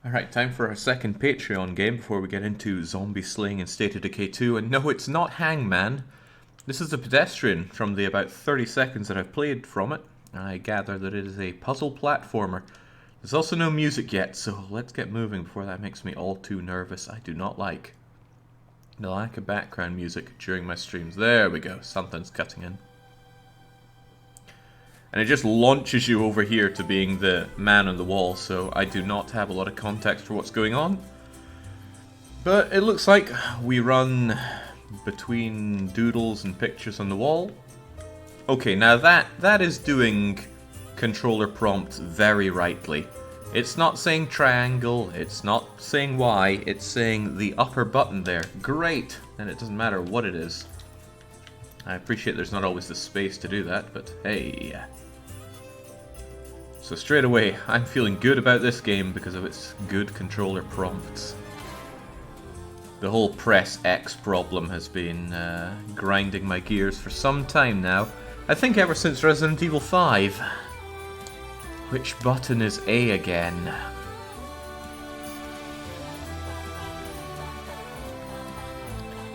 Alright, time for our second Patreon game before we get into Zombie Slaying in State of Decay 2. And no, it's not Hangman. This is a Pedestrian from the about 30 seconds that I've played from it. I gather that it is a puzzle platformer. There's also no music yet, so let's get moving before that makes me all too nervous. I do not like the lack of background music during my streams. There we go, something's cutting in. And it just launches you over here to being the man on the wall, so I do not have a lot of context for what's going on. But it looks like we run between doodles and pictures on the wall. Okay, now that is doing controller prompt very rightly. It's not saying triangle, it's not saying Y, it's saying the upper button there. Great! And it doesn't matter what it is. I appreciate there's not always the space to do that, but hey. So straight away, I'm feeling good about this game because of its good controller prompts. The whole press X problem has been grinding my gears for some time now. I think ever since Resident Evil 5. Which button is A again?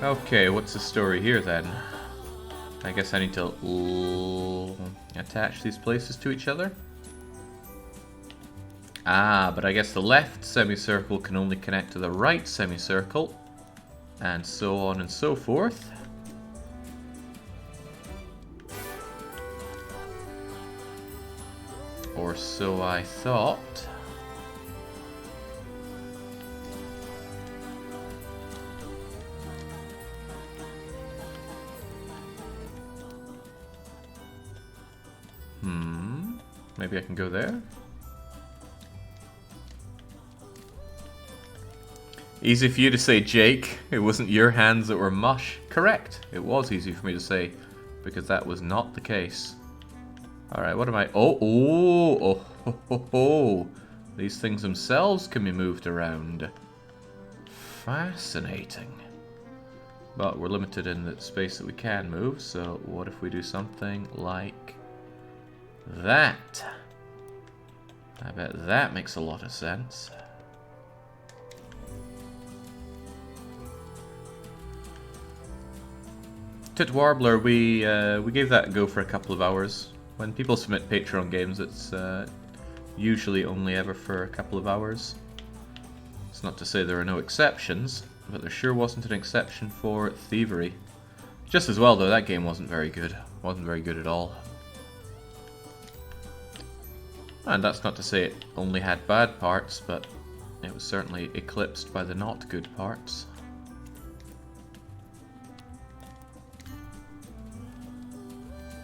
Okay, what's the story here then? I guess I need to attach these places to each other. Ah, but I guess the left semicircle can only connect to the right semicircle, and so on and so forth. Or so I thought. Maybe I can go there? Easy for you to say, Jake. It wasn't your hands that were mush. Correct. It was easy for me to say, because that was not the case. Alright, what am I... Oh. These things themselves can be moved around. Fascinating. But we're limited in the space that we can move, so what if we do something like that? I bet that makes a lot of sense. Tit Warbler, we gave that a go for a couple of hours. When people submit Patreon games, it's usually only ever for a couple of hours. It's not to say there are no exceptions, but there sure wasn't an exception for Thievery. Just as well though, that game wasn't very good. Wasn't very good at all. And that's not to say it only had bad parts, but it was certainly eclipsed by the not good parts.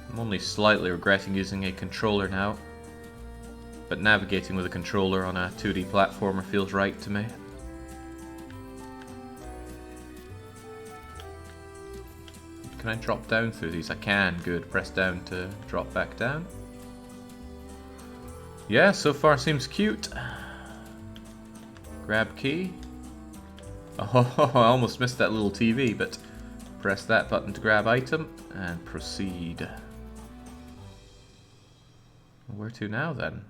I'm only slightly regretting using a controller now, but navigating with a controller on a 2D platformer feels right to me. Can I drop down through these? I can, good. Press down to drop back down. Yeah, so far seems cute. Grab key. Oh, I almost missed that little TV, but press that button to grab item and proceed. Where to now then?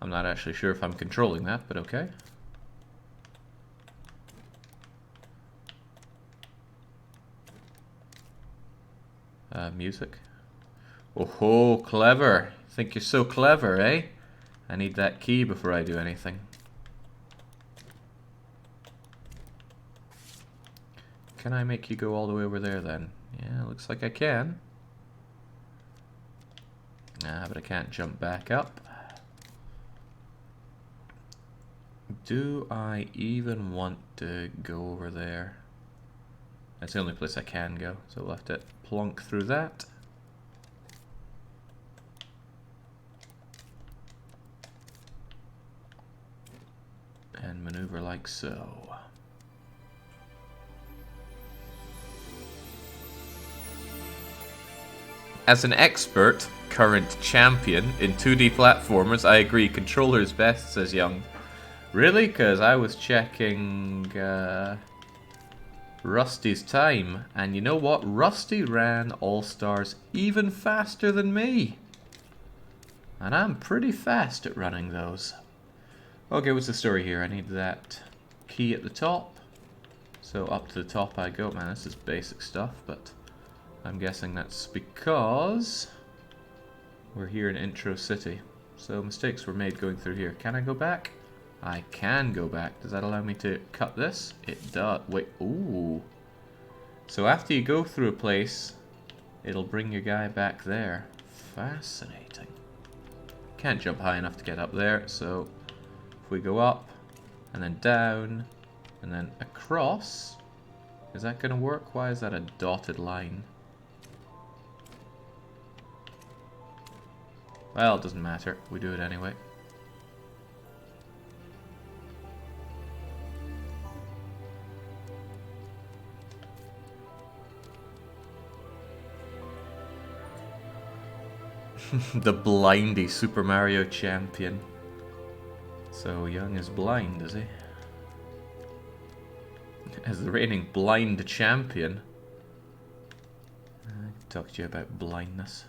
I'm not actually sure if I'm controlling that, but okay. Music. Oh, clever. Think you're so clever, eh? I need that key before I do anything. Can I make you go all the way over there then? Yeah, looks like I can. Ah, but I can't jump back up. Do I even want to go over there? That's the only place I can go, so we'll have to plonk through that. And maneuver like so. As an expert, current champion in 2D platformers, I agree, controller is best, says Young. Really? Because I was checking Rusty's time, and you know what? Rusty ran All-Stars even faster than me. And I'm pretty fast at running those. Okay, what's the story here? I need that key at the top. So up to the top I go. Man, this is basic stuff, but I'm guessing that's because we're here in Intro City. So mistakes were made going through here. Can I go back? I can go back. Does that allow me to cut this? It does. Wait, ooh. So after you go through a place, it'll bring your guy back there. Fascinating. Can't jump high enough to get up there, so if we go up, and then down, and then across, is that going to work? Why is that a dotted line? Well, it doesn't matter. We do it anyway. The blindy Super Mario champion. So Young is blind, is he? As the reigning blind champion. I can talk to you about blindness.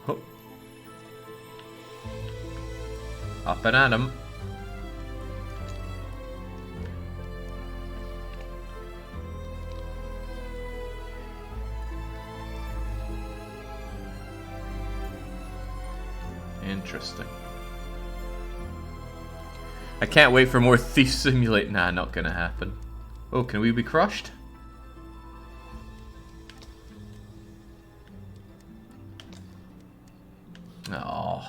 Oh. Up and at him. Interesting. I can't wait for more Thief Simulate. Nah, not gonna happen. Oh, can we be crushed? Oh.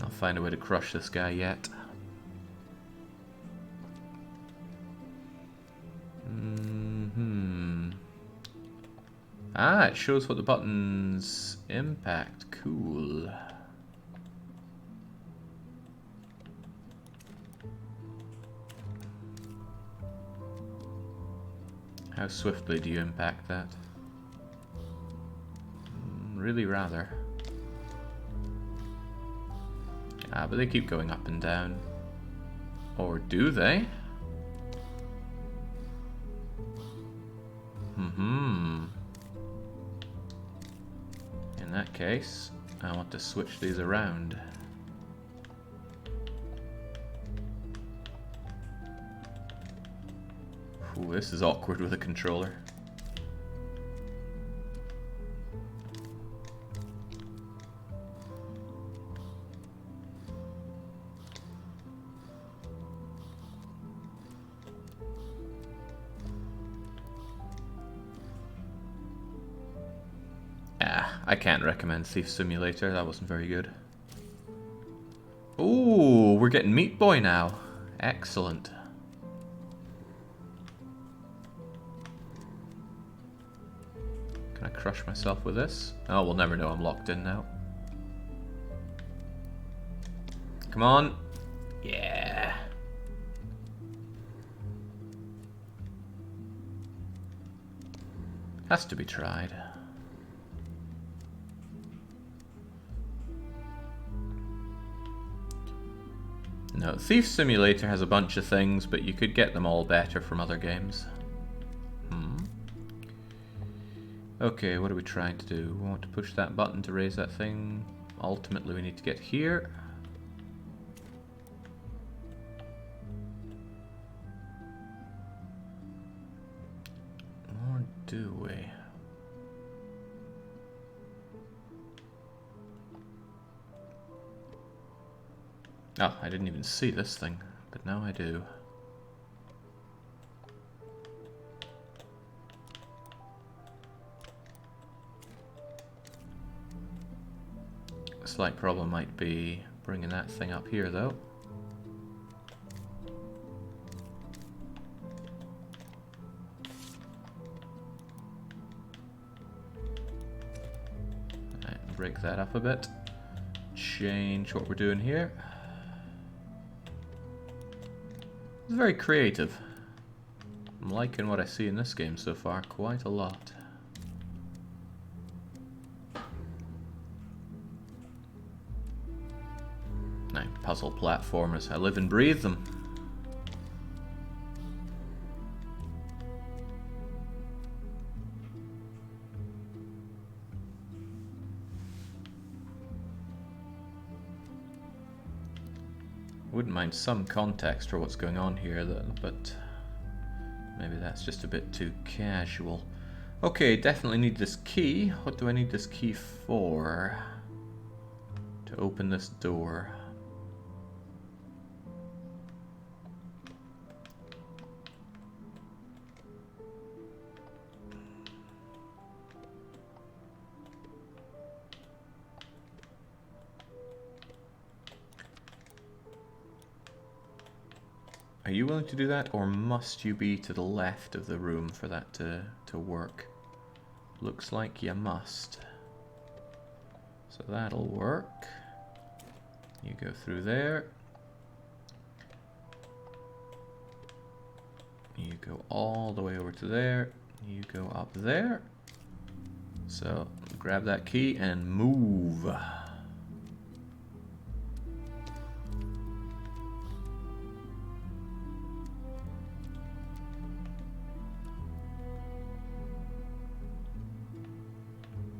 I'll find a way to crush this guy yet. Ah, it shows what the buttons impact. Cool. How swiftly do you impact that? Really rather. Ah, but they keep going up and down. Or do they? In that case, I want to switch these around. Ooh, this is awkward with a controller. I can't recommend Thief Simulator, that wasn't very good. Ooh, we're getting Meat Boy now. Excellent. Can I crush myself with this? Oh, we'll never know, I'm locked in now. Come on. Yeah. Has to be tried. No, Thief Simulator has a bunch of things, but you could get them all better from other games. Okay, what are we trying to do? We want to push that button to raise that thing. Ultimately, we need to get here. Or do we? Oh, I didn't even see this thing, but now I do. A slight problem might be bringing that thing up here, though. Right, break that up a bit. Change what we're doing here. It's very creative. I'm liking what I see in this game so far quite a lot. Now, puzzle platformers. I live and breathe them. Wouldn't mind some context for what's going on here, but maybe that's just a bit too casual. Okay, definitely need this key. What do I need this key for? To open this door. Are you willing to do that, or must you be to the left of the room for that to work? Looks like you must. So that'll work. You go through there. You go all the way over to there. You go up there. So grab that key and move.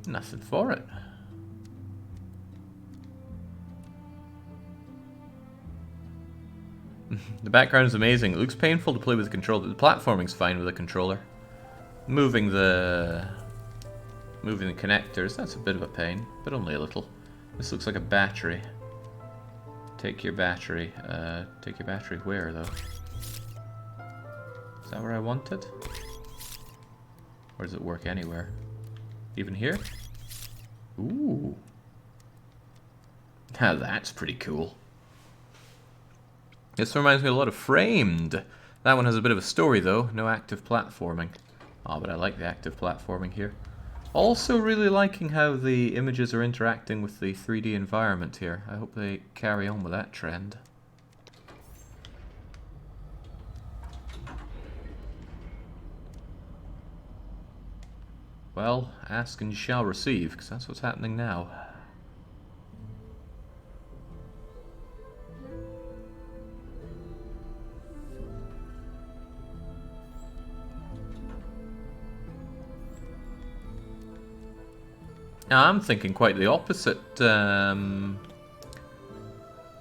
Nothing for it. The background is amazing. It looks painful to play with a controller. The platforming's fine with a controller. Moving the connectors, that's a bit of a pain, but only a little. This looks like a battery. Take your battery. Take your battery where, though? Is that where I want it? Or does it work anywhere? Even here? Ooh. Now that's pretty cool. This reminds me a lot of Framed. That one has a bit of a story though, no active platforming. Oh, but I like the active platforming here. Also really liking how the images are interacting with the 3D environment here. I hope they carry on with that trend. Well, ask and you shall receive, because that's what's happening now. Now, I'm thinking quite the opposite.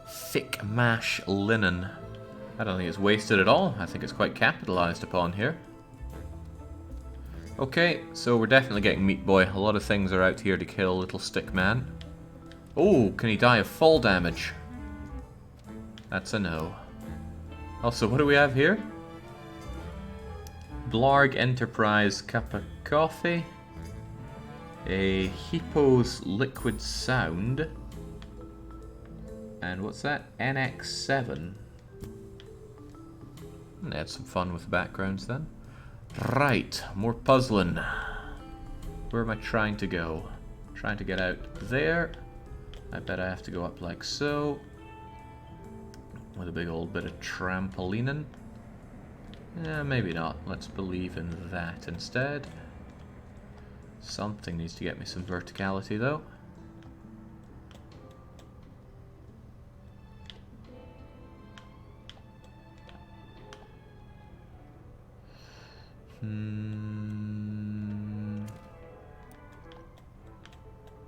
Thick mash linen. I don't think it's wasted at all. I think it's quite capitalized upon here. Okay, so we're definitely getting Meat Boy. A lot of things are out here to kill Little Stick Man. Oh, can he die of fall damage? That's a no. Also, what do we have here? Blarg Enterprise cup of coffee. A Hippo's Liquid Sound. And what's that? NX7. Had some fun with the backgrounds then. Right, more puzzling. Where am I trying to go? Trying to get out there. I bet I have to go up like so. With a big old bit of trampolining. Maybe not. Let's believe in that instead. Something needs to get me some verticality though.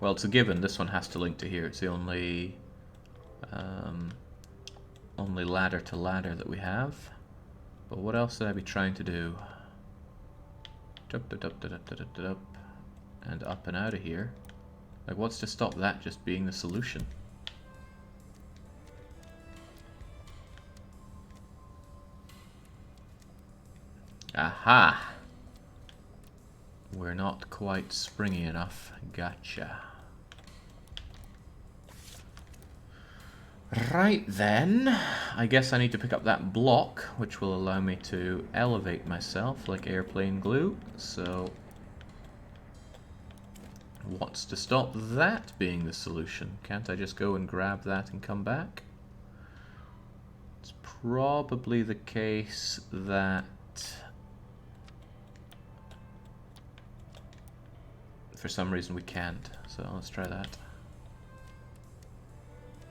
Well, it's a given. This one has to link to here. It's the only ladder to ladder that we have. But what else should I be trying to do? And up and out of here. Like, what's to stop that just being the solution? Aha! We're not quite springy enough. Gotcha. Right then, I guess I need to pick up that block, which will allow me to elevate myself like airplane glue. So, what's to stop that being the solution? Can't I just go and grab that and come back? It's probably the case that for some reason we can't. So let's try that.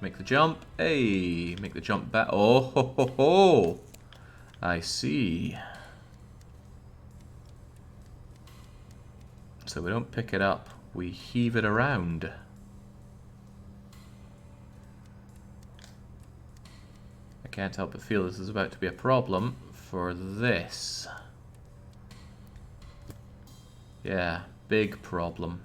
Make the jump. Hey, make the jump back. Oh, ho, ho, ho. I see. So we don't pick it up, we heave it around. I can't help but feel this is about to be a problem for this. Yeah, big problem.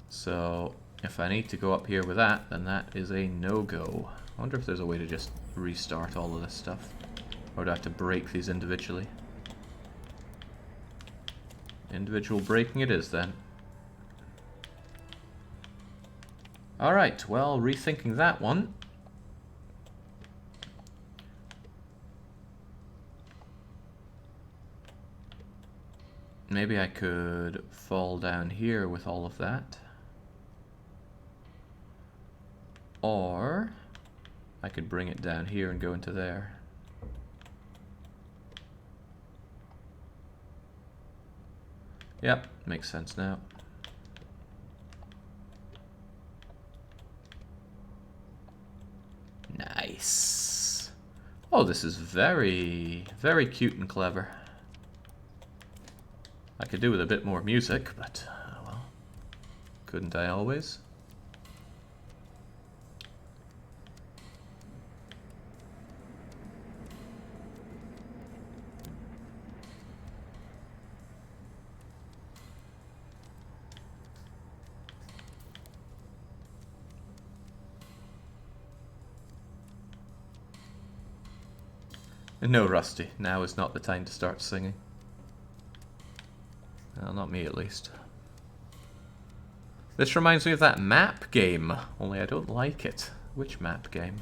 So if I need to go up here with that, then that is a no-go. I wonder if there's a way to just restart all of this stuff. Or do I have to break these individually? Individual breaking it is then. Alright, well, rethinking that one. Maybe I could fall down here with all of that. Or I could bring it down here and go into there. Yep, makes sense now. Nice. Oh, this is very, very cute and clever. I could do with a bit more music, but, well, couldn't I always? No, Rusty, now is not the time to start singing. Well, not me at least. This reminds me of that map game, only I don't like it. Which map game?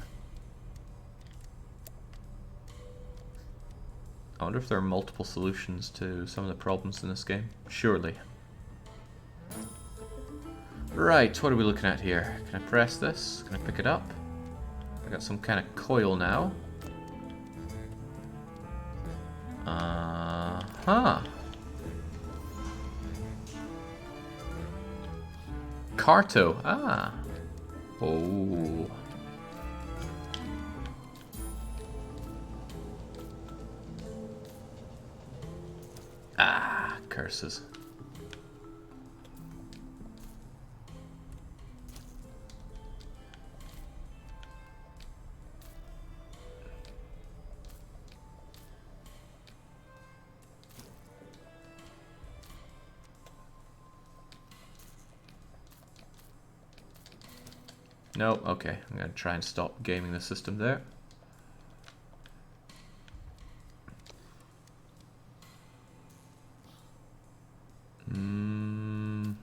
I wonder if there are multiple solutions to some of the problems in this game. Surely. Right, what are we looking at here? Can I press this? Can I pick it up? I got some kind of coil now. Uh-huh. Carto. Ah. Oh. Ah, curses. No, okay. I'm going to try and stop gaming the system there. Mm-hmm.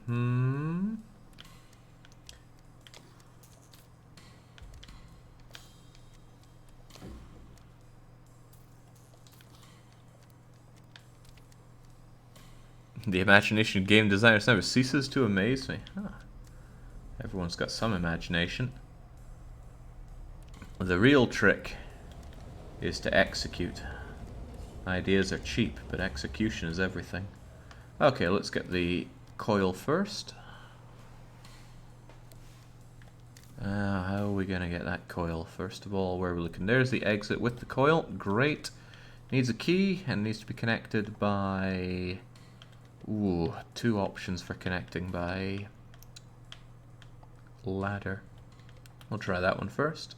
The imagination of game designers never ceases to amaze me. Huh. Everyone's got some imagination. The real trick is to execute. Ideas are cheap, but execution is everything. Okay, let's get the coil first. How are we going to get that coil? First of all, where are we looking? There's the exit with the coil. Great. Needs a key and needs to be connected by... Ooh, two options for connecting by... ladder. We'll try that one first.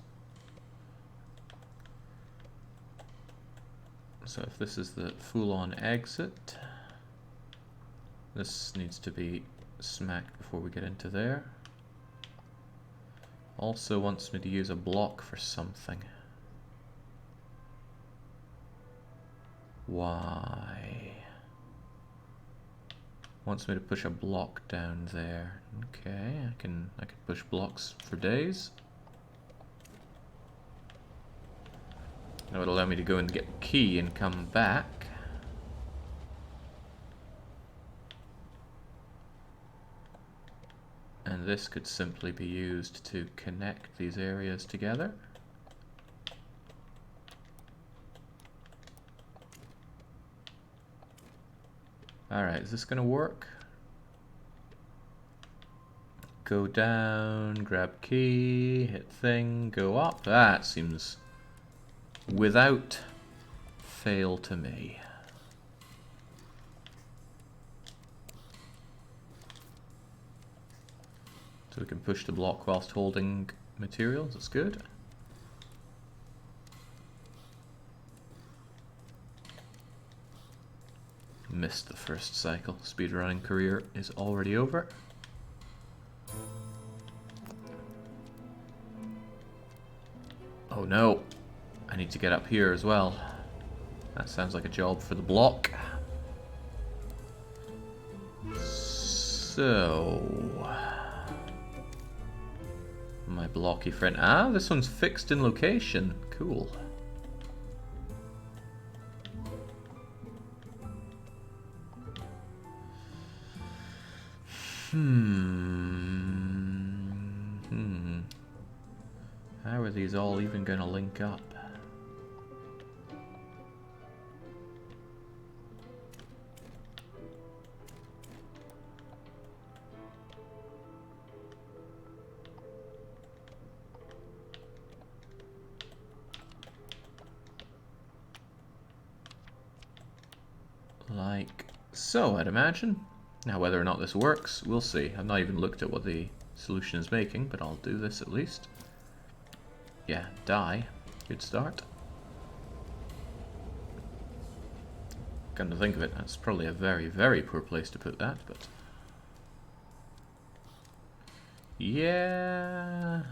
So if this is the full-on exit, this needs to be smacked before we get into there. Also wants me to use a block for something. Why? Wants me to push a block down there. Okay, I can push blocks for days. That would allow me to go and get the key and come back. And this could simply be used to connect these areas together. Alright, is this gonna work? Go down, grab key, hit thing, go up. That seems without fail to me. So we can push the block whilst holding materials, that's good. Missed the first cycle. Speedrunning career is already over. Oh no, I need to get up here as well. That sounds like a job for the block. So... my blocky friend. Ah, this one's fixed in location. Cool. How are these all even gonna link up? Like so, I'd imagine. Now, whether or not this works, we'll see. I've not even looked at what the solution is making, but I'll do this at least. Yeah, die. Good start. Come to think of it, that's probably a very, very poor place to put that, but... yeah...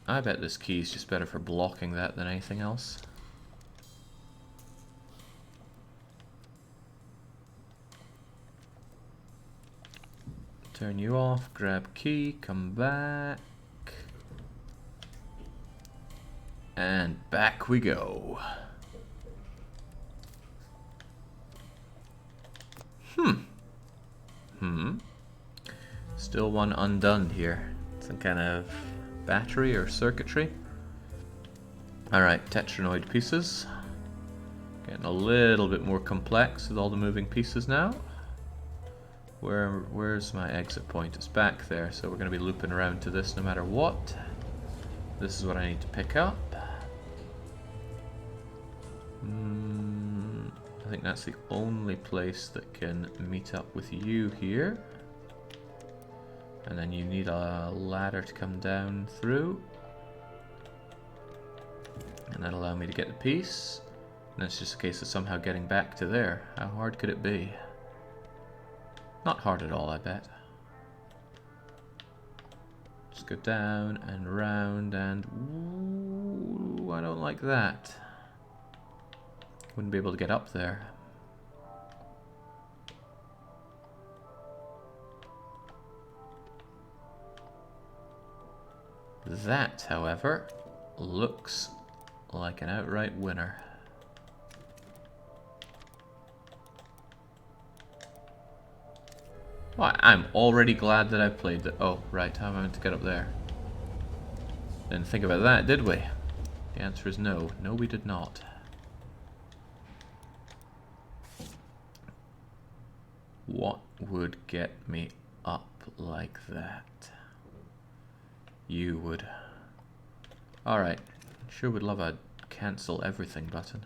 I bet this key is just better for blocking that than anything else. Turn you off, grab key, come back. And back we go. Still one undone here. Some kind of battery or circuitry. Alright, tetranoid pieces. Getting a little bit more complex with all the moving pieces now. Where's my exit point? It's back there, so we're going to be looping around to this no matter what. This is what I need to pick up. I think that's the only place that can meet up with you here. And then you need a ladder to come down through. And that'll allow me to get the piece. And it's just a case of somehow getting back to there. How hard could it be? Not hard at all, I bet. Just go down and round and... ooh, I don't like that. Wouldn't be able to get up there. That, however, looks like an outright winner. Well, I'm already glad that I played it. Oh, right, how am I meant to get up there? Didn't think about that, did we? The answer is no. No, we did not. What would get me up like that? You would. Alright. Sure would love a cancel everything button.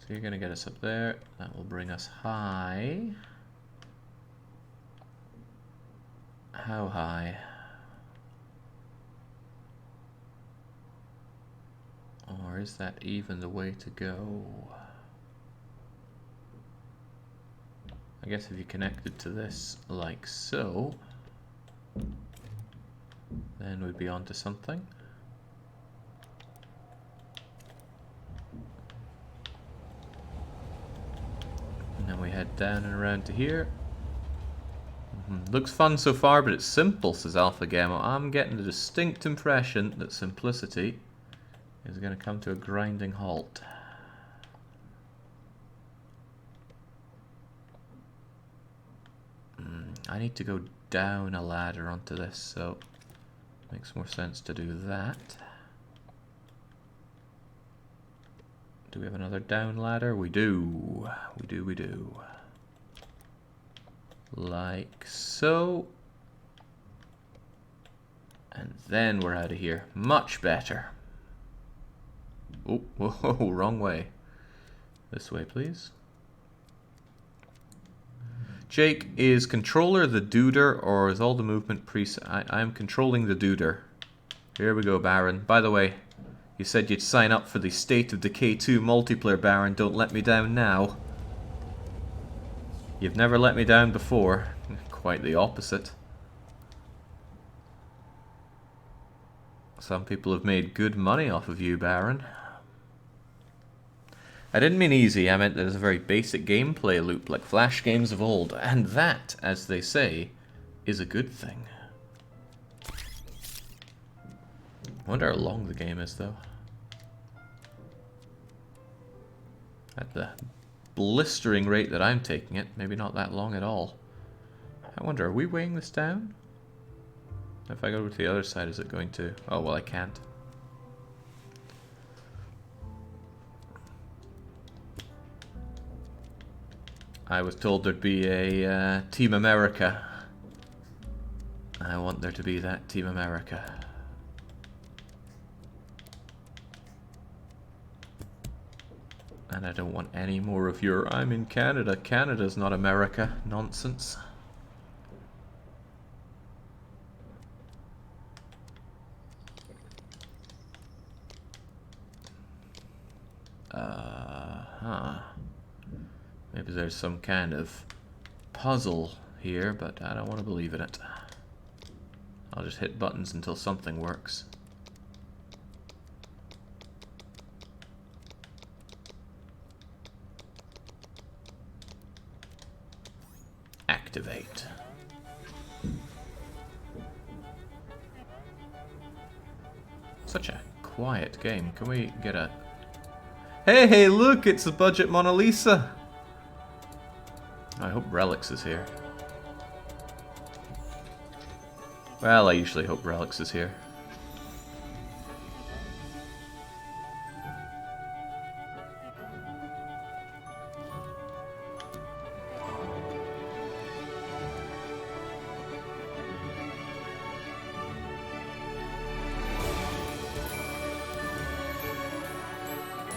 So you're going to get us up there. That will bring us high. How high? Or is that even the way to go? I guess if you connected to this like so, then we'd be onto something. And then we head down and around to here. Looks fun so far, but it's simple, says Alpha Gamma. I'm getting the distinct impression that simplicity is going to come to a grinding halt. I need to go down a ladder onto this, so makes more sense to do that. Do we have another down ladder? We do. We do. Like so. And then we're out of here. Much better. Oh, whoa, wrong way. This way, please. Jake, is controller the duder, or is all the movement preset? I am controlling the duder. Here we go, Baron. By the way, you said you'd sign up for the State of Decay 2 multiplayer, Baron. Don't let me down now. You've never let me down before. Quite the opposite. Some people have made good money off of you, Baron. I didn't mean easy, I meant there's a very basic gameplay loop like Flash games of old, and that, as they say, is a good thing. I wonder how long the game is, though. At the blistering rate that I'm taking it, maybe not that long at all. I wonder, are we weighing this down? If I go to the other side, is it going to... Oh, well, I can't. I was told there'd be a Team America. I want there to be that Team America. And I don't want any more of your "I'm in Canada, Canada's not America" nonsense. Maybe there's some kind of puzzle here, but I don't want to believe in it. I'll just hit buttons until something works. Activate. Such a quiet game. Can we get a... Hey, look! It's a budget Mona Lisa! I hope Relics is here. Well, I usually hope Relics is here.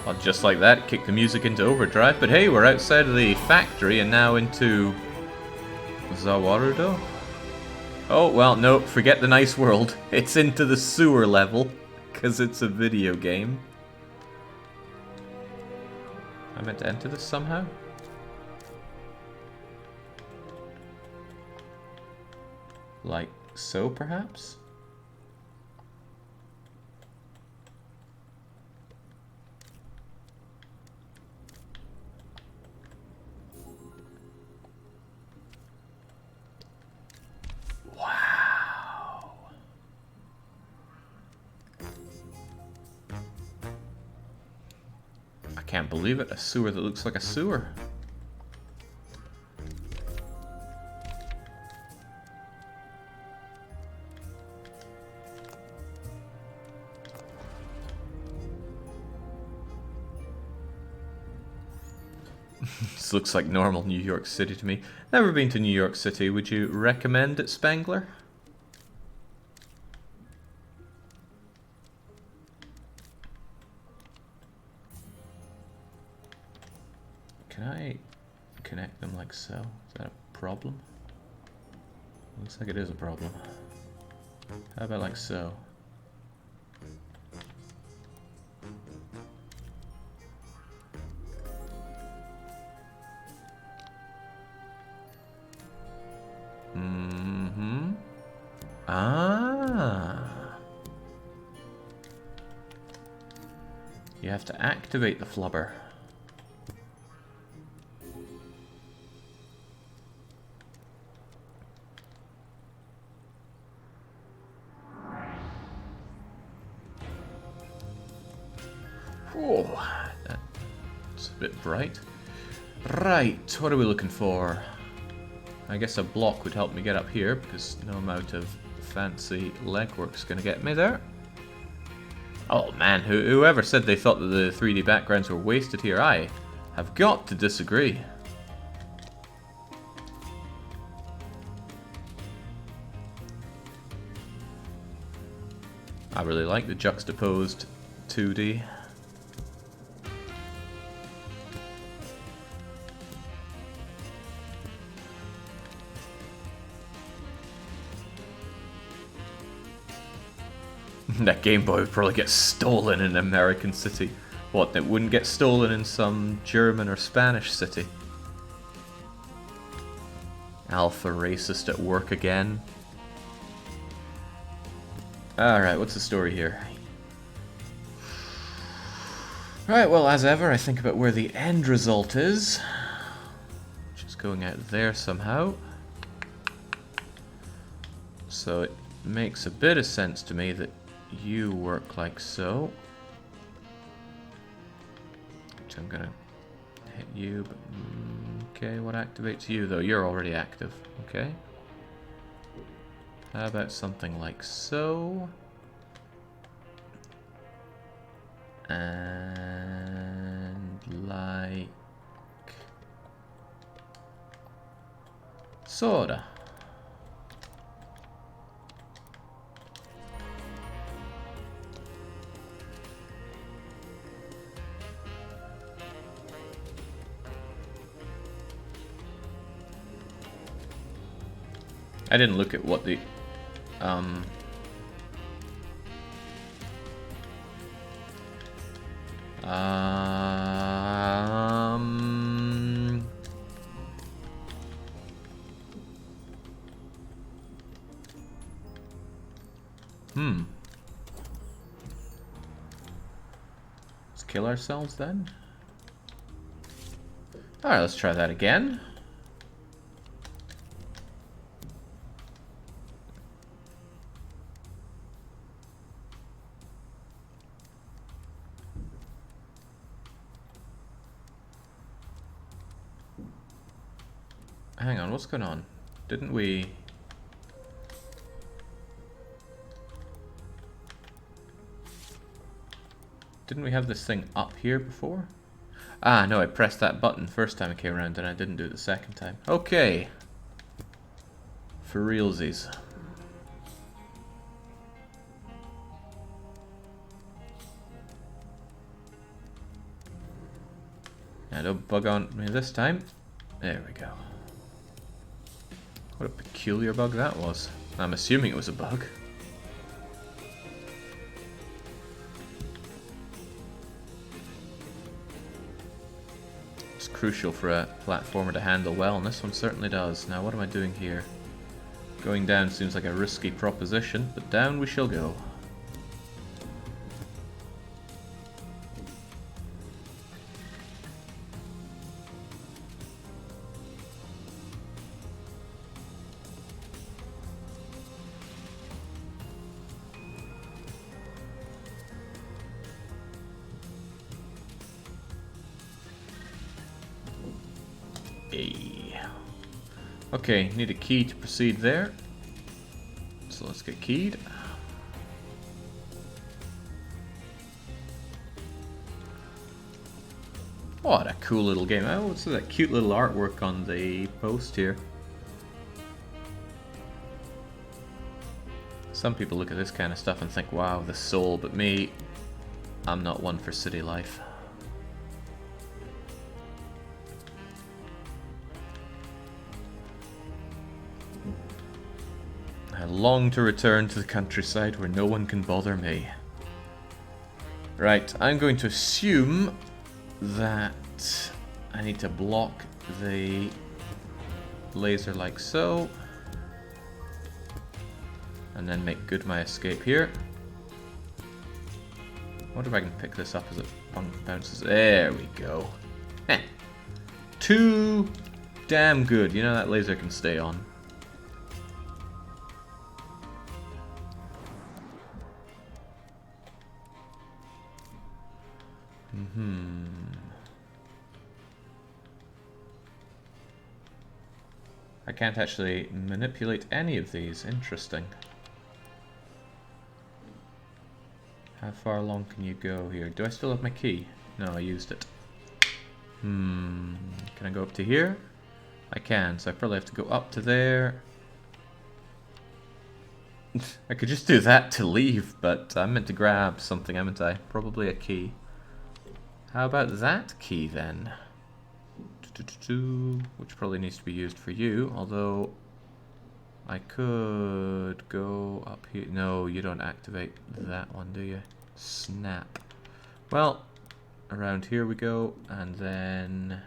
Well, just like that, kick the music into overdrive. But hey, we're outside of the factory and now into Zawarudo. Oh, well, no, forget the nice world. It's into the sewer level, because it's a video game. I meant to enter this somehow? Like so, perhaps? Can't believe it, a sewer that looks like a sewer. This looks like normal New York City to me. Never been to New York City. Would you recommend it, Spangler? Can I connect them like so? Is that a problem? Looks like it is a problem. How about like so? Mm-hmm. Ah. You have to activate the flubber. Oh, that's a bit bright. Right, what are we looking for? I guess a block would help me get up here, because no amount of fancy legwork's gonna get me there. Oh man, whoever said they thought that the 3D backgrounds were wasted here, I have got to disagree. I really like the juxtaposed 2D. That Game Boy would probably get stolen in an American city. What, it wouldn't get stolen in some German or Spanish city? Alpha racist at work again. Alright, what's the story here? Right, well, as ever, I think about where the end result is. Which is going out there somehow. So it makes a bit of sense to me that you work like so. Which I'm gonna hit you, but okay, what activates you though? You're already active, okay. How about something like so? And like sorta. I didn't look at what the Let's kill ourselves then. Alright, let's try that again. Hang on, what's going on? Didn't we... Didn't we have this thing up here before? Ah, no, I pressed that button first time I came around and I didn't do it the second time. Okay. For realsies. Now don't bug on me this time. There we go. What a peculiar bug that was. I'm assuming it was a bug. It's crucial for a platformer to handle well, and this one certainly does. Now what am I doing here? Going down seems like a risky proposition, but down we shall go. Okay, need a key to proceed there. So let's get keyed. What a cool little game. Oh, what's that cute little artwork on the post here? Some people look at this kind of stuff and think, wow, the soul, but me, I'm not one for city life. I long to return to the countryside where no one can bother me. Right, I'm going to assume that I need to block the laser like so. And then make good my escape here. I wonder if I can pick this up as it bounces. There we go. Heh. Too damn good. You know that laser can stay on. I can't actually manipulate any of these. Interesting. How far along can you go here? Do I still have my key? No, I used it. Can I go up to here? I can, so I probably have to go up to there. I could just do that to leave, but I meant to grab something, haven't I? Probably a key. How about that key then? Which probably needs to be used for you, although I could go up here. No, you don't activate that one, do you? Snap. Well, around here we go, and then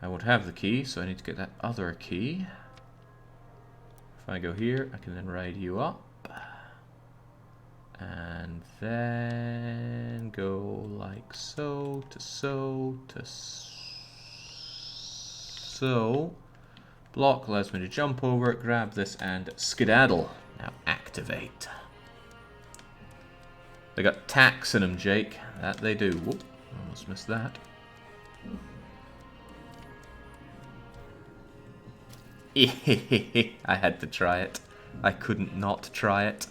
I won't have the key, so I need to get that other key. If I go here, I can then ride you up. And then go like so, to so, to so. Block allows me to jump over, grab this, and skedaddle. Now activate. They got tacks in them, Jake. That they do. Whoop, almost missed that. I had to try it. I couldn't not try it.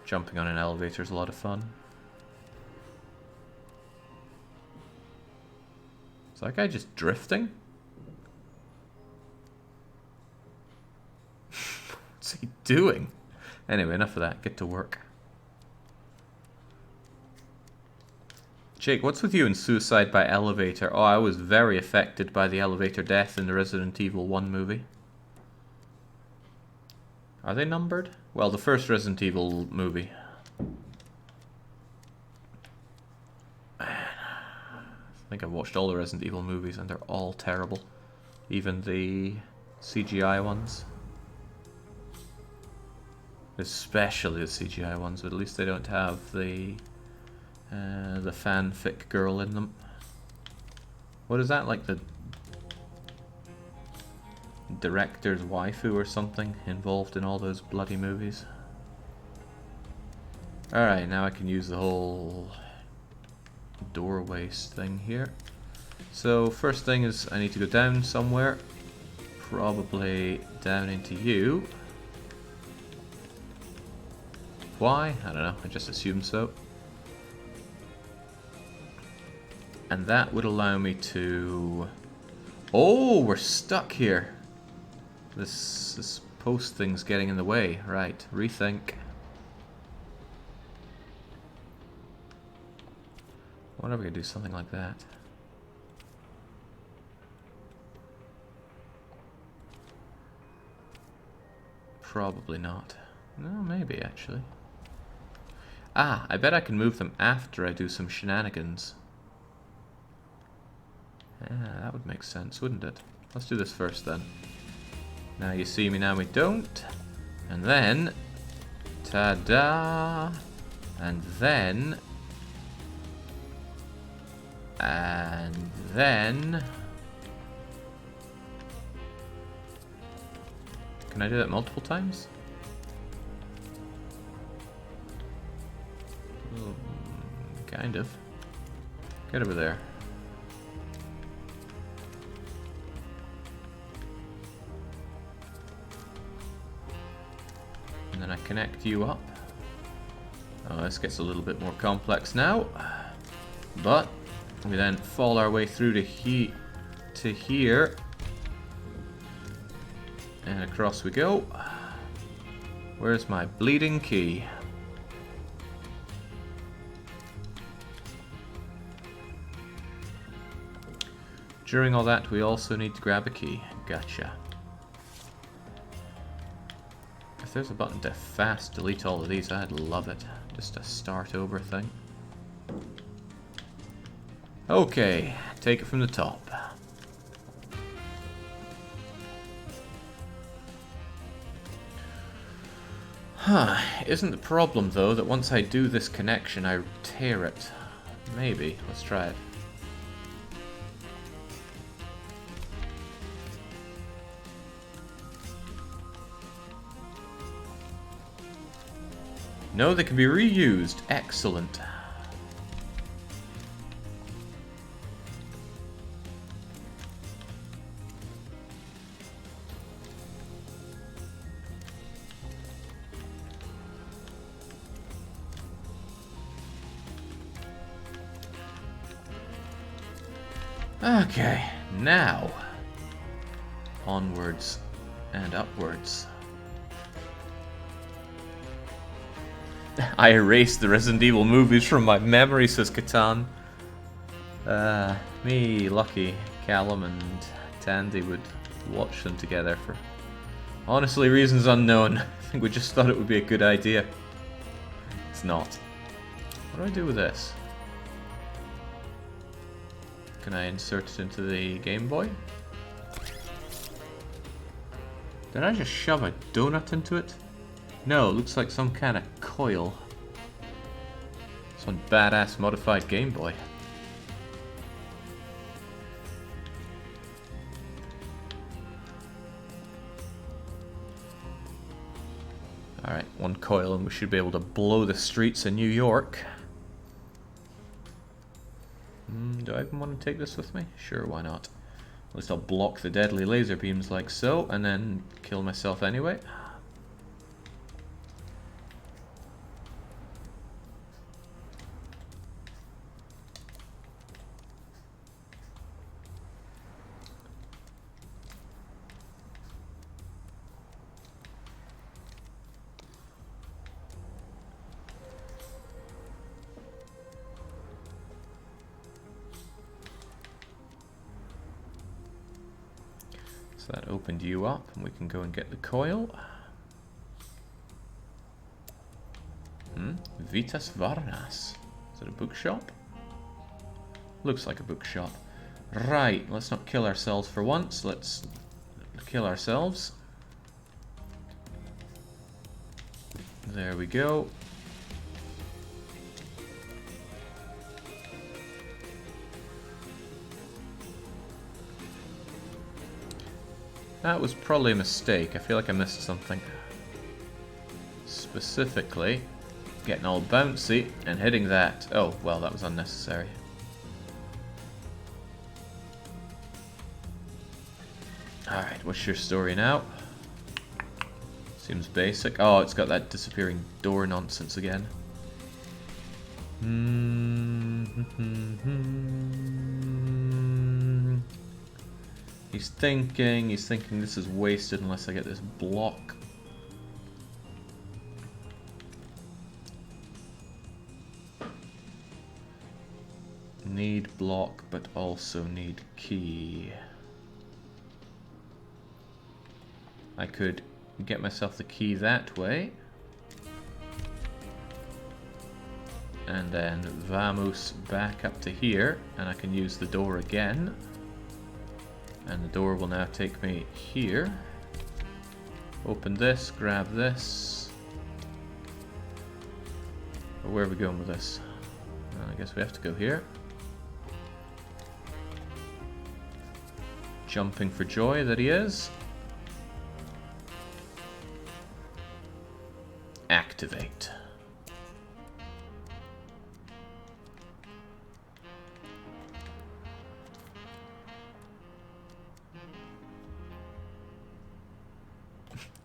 Jumping on an elevator is a lot of fun. Is that guy just drifting? What's he doing? Anyway, enough of that. Get to work. Jake, what's with you and suicide by elevator? Oh, I was very affected by the elevator death in the Resident Evil 1 movie. Are they numbered? Well, the first Resident Evil movie. I think I've watched all the Resident Evil movies and they're all terrible. Even the CGI ones. Especially the CGI ones, but at least they don't have the fanfic girl in them. What is that, like the director's waifu or something involved in all those bloody movies? Alright, now I can use the whole doorways thing here. So first thing is I need to go down somewhere. Probably down into you. Why? I don't know, I just assumed so. And that would allow me to... Oh, we're stuck here. This post thing's getting in the way. Right, rethink. I wonder if we could do something like that. Probably not. No, maybe actually. Ah, I bet I can move them after I do some shenanigans. Yeah, that would make sense, wouldn't it? Let's do this first then. Now you see me, now we don't. And then... Ta-da! And then... And then... Can I do that multiple times? Kind of. Get over there. And then I connect you up. Oh, this gets a little bit more complex now. But we then fall our way through to here. And across we go. Where's my bleeding key? During all that, we also need to grab a key. Gotcha. If there's a button to fast delete all of these, I'd love it. Just a start over thing. Okay, take it from the top. Huh, isn't the problem though that once I do this connection I tear it? Maybe, let's try it. No, they can be reused. Excellent. Okay, now onwards and upwards. I erased the Resident Evil movies from my memory, says Catan. Me, Lucky, Callum and Tandy would watch them together for honestly reasons unknown. I think we just thought it would be a good idea. It's not. What do I do with this? Can I insert it into the Game Boy? Did I just shove a donut into it? No, it looks like some kind of coil. Some badass modified Game Boy. Alright, one coil and we should be able to blow the streets of New York. Do I even want to take this with me? Sure, why not? At least I'll block the deadly laser beams like so, and then kill myself anyway. So that opened you up, and we can go and get the coil. Vitas Varnas. Is it a bookshop? Looks like a bookshop. Right, let's not kill ourselves for once. Let's kill ourselves. There we go. That was probably a mistake. I feel like I missed something. Specifically, getting all bouncy and hitting that. Oh, well, that was unnecessary. Alright, what's your story now? Seems basic. Oh, it's got that disappearing door nonsense again. He's thinking this is wasted unless I get this block. Need block, but also need key. I could get myself the key that way. And then vamos back up to here, and I can use the door again. And the door will now take me here. Open this, grab this. Or where are we going with this? Well, I guess we have to go here. Jumping for joy that he is. Activate.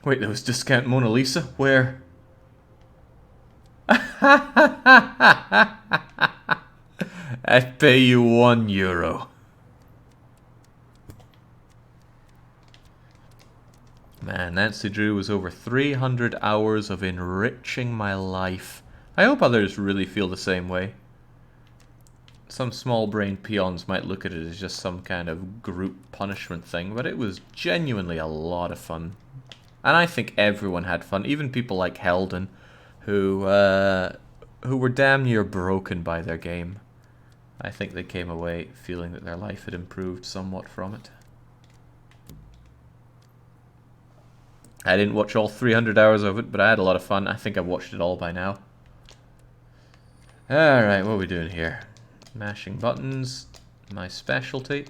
Wait, there was discount Mona Lisa? Where? I'd pay you €1. Man, Nancy Drew was over 300 hours of enriching my life. I hope others really feel the same way. Some small-brained peons might look at it as just some kind of group punishment thing, but it was genuinely a lot of fun. And I think everyone had fun, even people like Helden, who were damn near broken by their game. I think they came away feeling that their life had improved somewhat from it. I didn't watch all 300 hours of it, but I had a lot of fun. I think I've watched it all by now. Alright, what are we doing here? Mashing buttons, my specialty.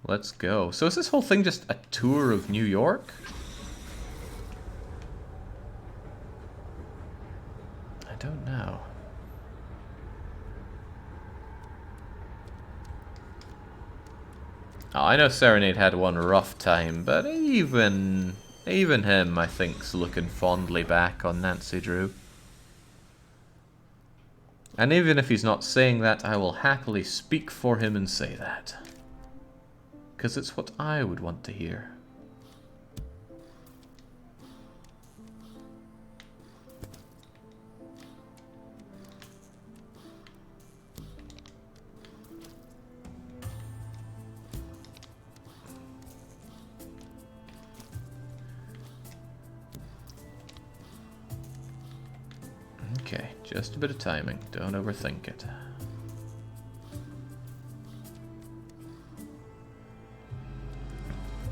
Let's go. So is this whole thing just a tour of New York? Oh, I know Serenade had one rough time, but even him, I think's looking fondly back on Nancy Drew. And even if he's not saying that, I will happily speak for him and say that. Because it's what I would want to hear. Okay, just a bit of timing. Don't overthink it.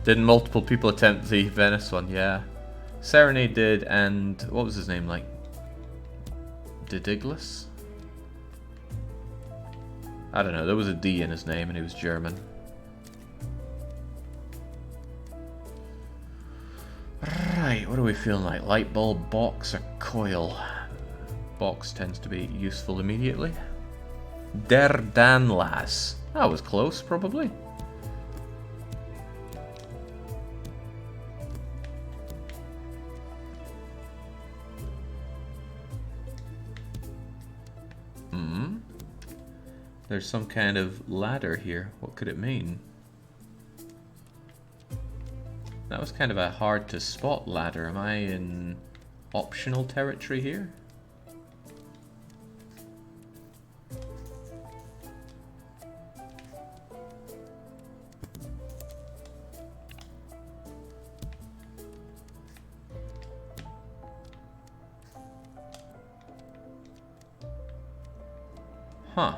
Didn't multiple people attempt the Venice one? Yeah. Serenade did, and what was his name like? Didiglis? I don't know, there was a D in his name and he was German. Right, what are we feeling like? Light bulb, box, or coil? Box tends to be useful immediately. Der Danlas. That was close, probably. There's some kind of ladder here. What could it mean? That was kind of a hard to spot ladder. Am I in optional territory here? Huh.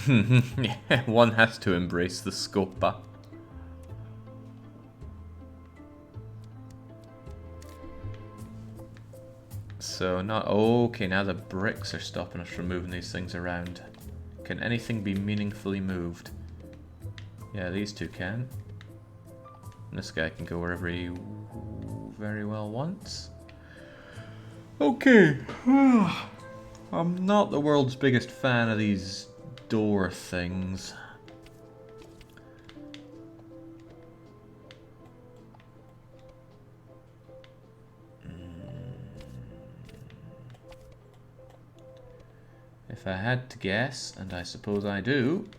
Yeah, one has to embrace the scopa. So not okay, now the bricks are stopping us from moving these things around. Can anything be meaningfully moved? Yeah, these two can. And this guy can go wherever he very well wants. Okay. I'm not the world's biggest fan of these door things. If I had to guess, and I suppose I do,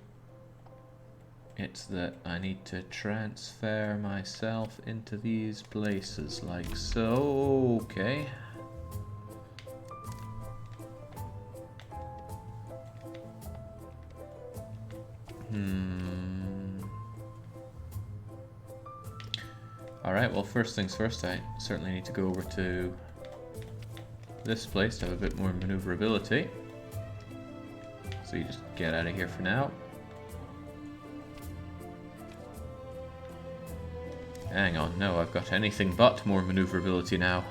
it's that I need to transfer myself into these places like so. Okay. Alright, well first things first, I certainly need to go over to this place to have a bit more maneuverability. So you just get out of here for now. Hang on, no, I've got anything but more maneuverability now.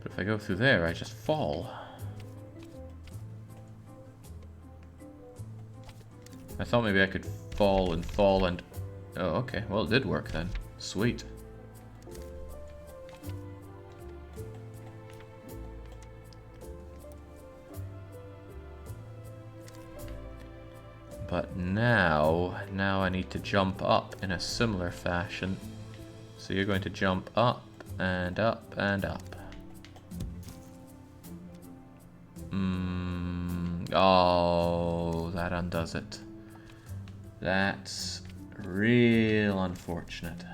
But if I go through there, I just fall. I thought maybe I could fall and... Oh, okay. Well, it did work then. Sweet. But now I need to jump up in a similar fashion. So you're going to jump up and up and up. Oh, that undoes it. That's real unfortunate.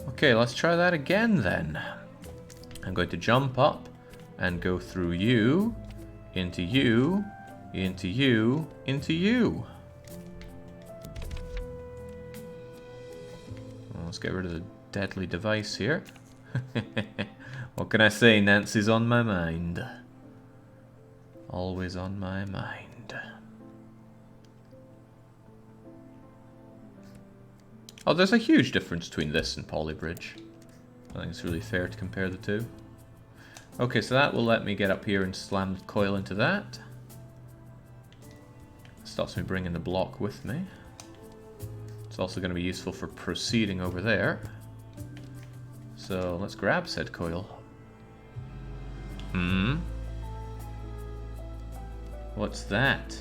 Okay, let's try that again then. I'm going to jump up and go through you, into you, into you, into you. Well, let's get rid of the deadly device here. What can I say? Nancy's on my mind. Always on my mind. Oh, there's a huge difference between this and Polybridge. I think it's really fair to compare the two. Okay, so that will let me get up here and slam the coil into that. Stops me bringing the block with me. It's also going to be useful for proceeding over there. So let's grab said coil. What's that?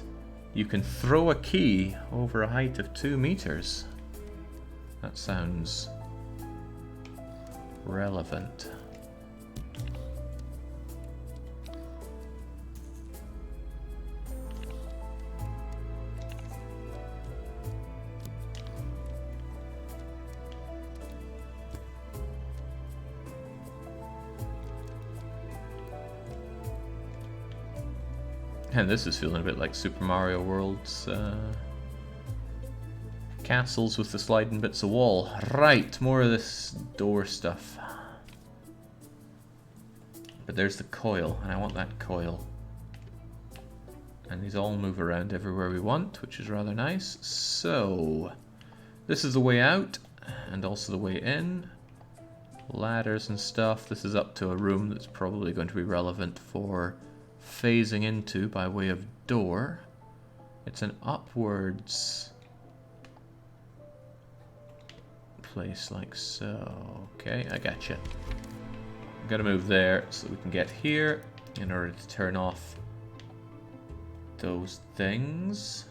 You can throw a key over a height of 2 meters. That sounds relevant. And this is feeling a bit like Super Mario World's castles with the sliding bits of wall. Right, more of this door stuff. But there's the coil, and I want that coil. And these all move around everywhere we want, which is rather nice. So, this is the way out, and also the way in. Ladders and stuff. This is up to a room that's probably going to be relevant for phasing into by way of door. It's an upwards place like so. Okay, I gotcha. I've got to move there so we can get here in order to turn off those things.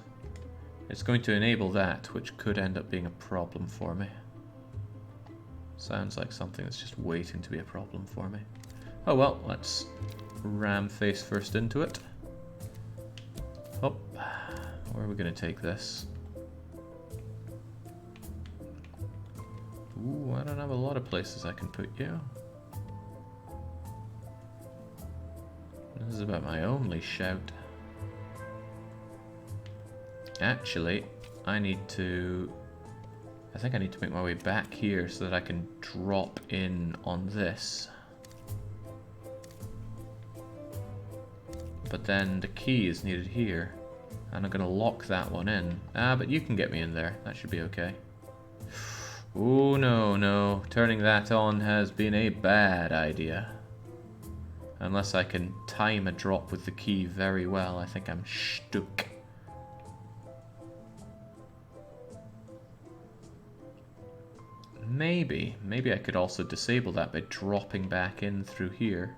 It's going to enable that, which could end up being a problem for me. Sounds like something that's just waiting to be a problem for me. Oh well, let's ram face first into it. Oh, where are we going to take this? Ooh, I don't have a lot of places I can put you. This is about my only shout. Actually, I think I need to make my way back here so that I can drop in on this. But then the key is needed here, and I'm going to lock that one in. Ah, but you can get me in there. That should be okay. Oh, no, no. Turning that on has been a bad idea. Unless I can time a drop with the key very well, I think I'm stuck. Maybe I could also disable that by dropping back in through here.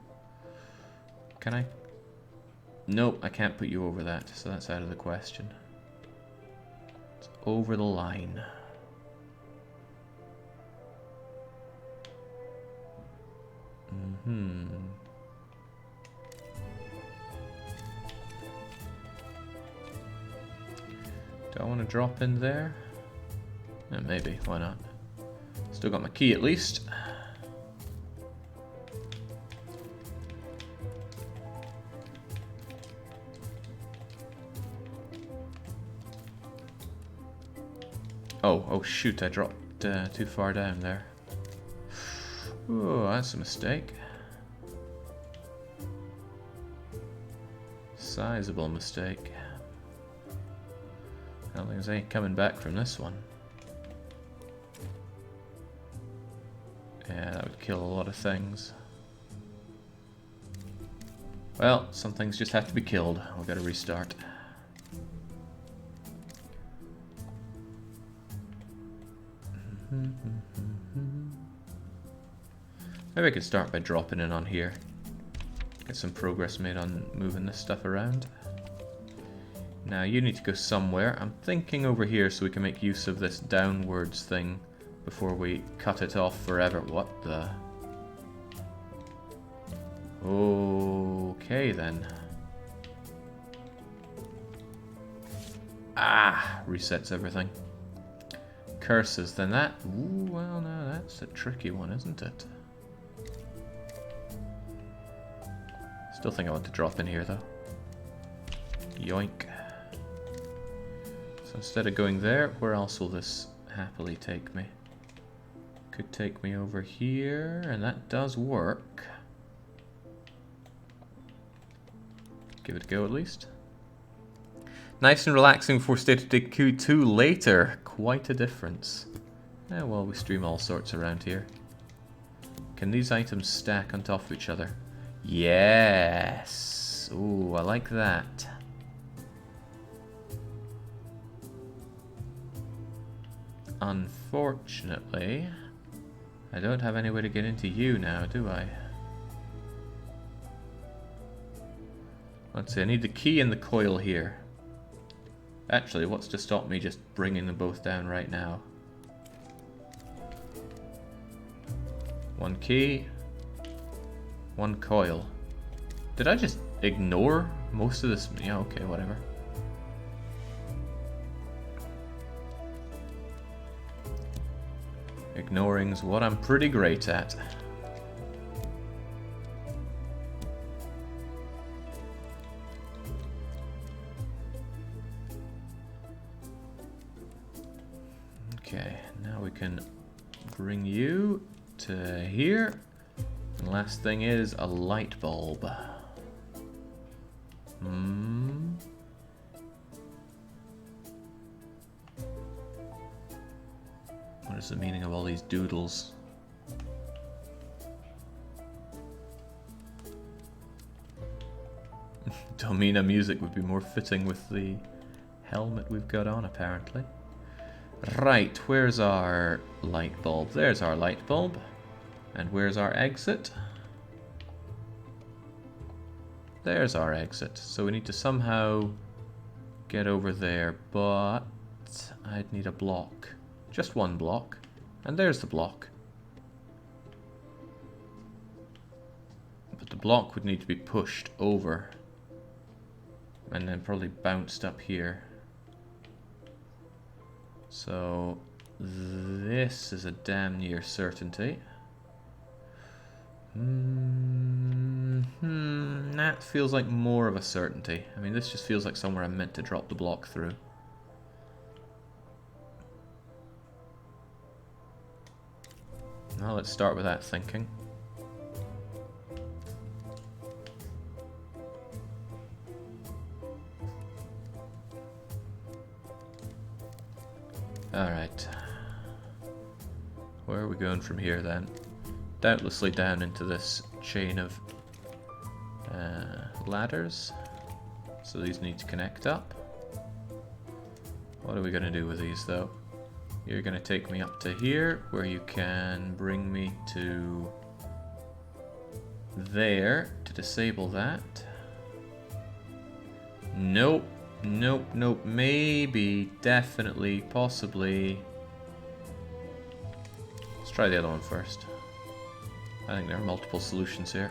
Can I? Nope, I can't put you over that, so that's out of the question. It's over the line. Do I want to drop in there? Yeah, maybe, why not? Still got my key at least. Oh shoot, I dropped too far down there. Oh, that's a mistake. Sizable mistake. I don't think there's any coming back from this one. Yeah, that would kill a lot of things. Well, some things just have to be killed. We've got to restart. Maybe I could start by dropping in on here. Get some progress made on moving this stuff around. Now you need to go somewhere. I'm thinking over here so we can make use of this downwards thing before we cut it off forever. What the? Okay then. Ah! Resets everything. Curses, then that... Ooh, well no, that's a tricky one, isn't it? Still think I want to drop in here though. Yoink. So instead of going there, where else will this happily take me? Could take me over here, and that does work. Give it a go at least. Nice and relaxing before State of Decay 2 later. Quite a difference. Well, we stream all sorts around here. Can these items stack on top of each other? Yes! Ooh, I like that. Unfortunately, I don't have any way to get into you now, do I? Let's see, I need the key and the coil here. Actually, what's to stop me just bringing them both down right now? One key, one coil. Did I just ignore most of this? Yeah, okay, whatever. Ignoring's what I'm pretty great at. Okay, now we can bring you to here. And last thing is a light bulb. What is the meaning of all these doodles? Domina music would be more fitting with the helmet we've got on, apparently. Right, where's our light bulb? There's our light bulb. And where's our exit? There's our exit. So we need to somehow get over there, but I'd need a block. Just one block. And there's the block. But the block would need to be pushed over. And then probably bounced up here. So this is a damn near certainty. That feels like more of a certainty. I mean, this just feels like somewhere I'm meant to drop the block through. Now let's start with that thinking. Alright. Where are we going from here then? Doubtlessly down into this chain of ladders. So these need to connect up. What are we going to do with these though? You're going to take me up to here, where you can bring me to there to disable that. Nope. Nope, nope, maybe, definitely, possibly. Let's try the other one first. I think there are multiple solutions here.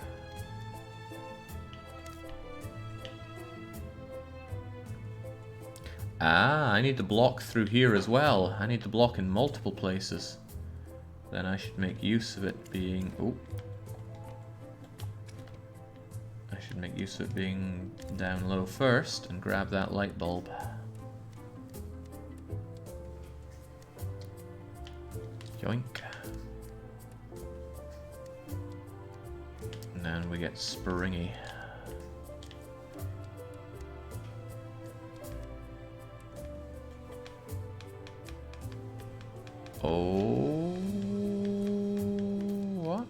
Ah, I need to block through here as well. I need to block in multiple places. Then I should make use of it being... Oh. I should make use of it being down low first and grab that light bulb. Yoink. And then we get springy. Oh, what?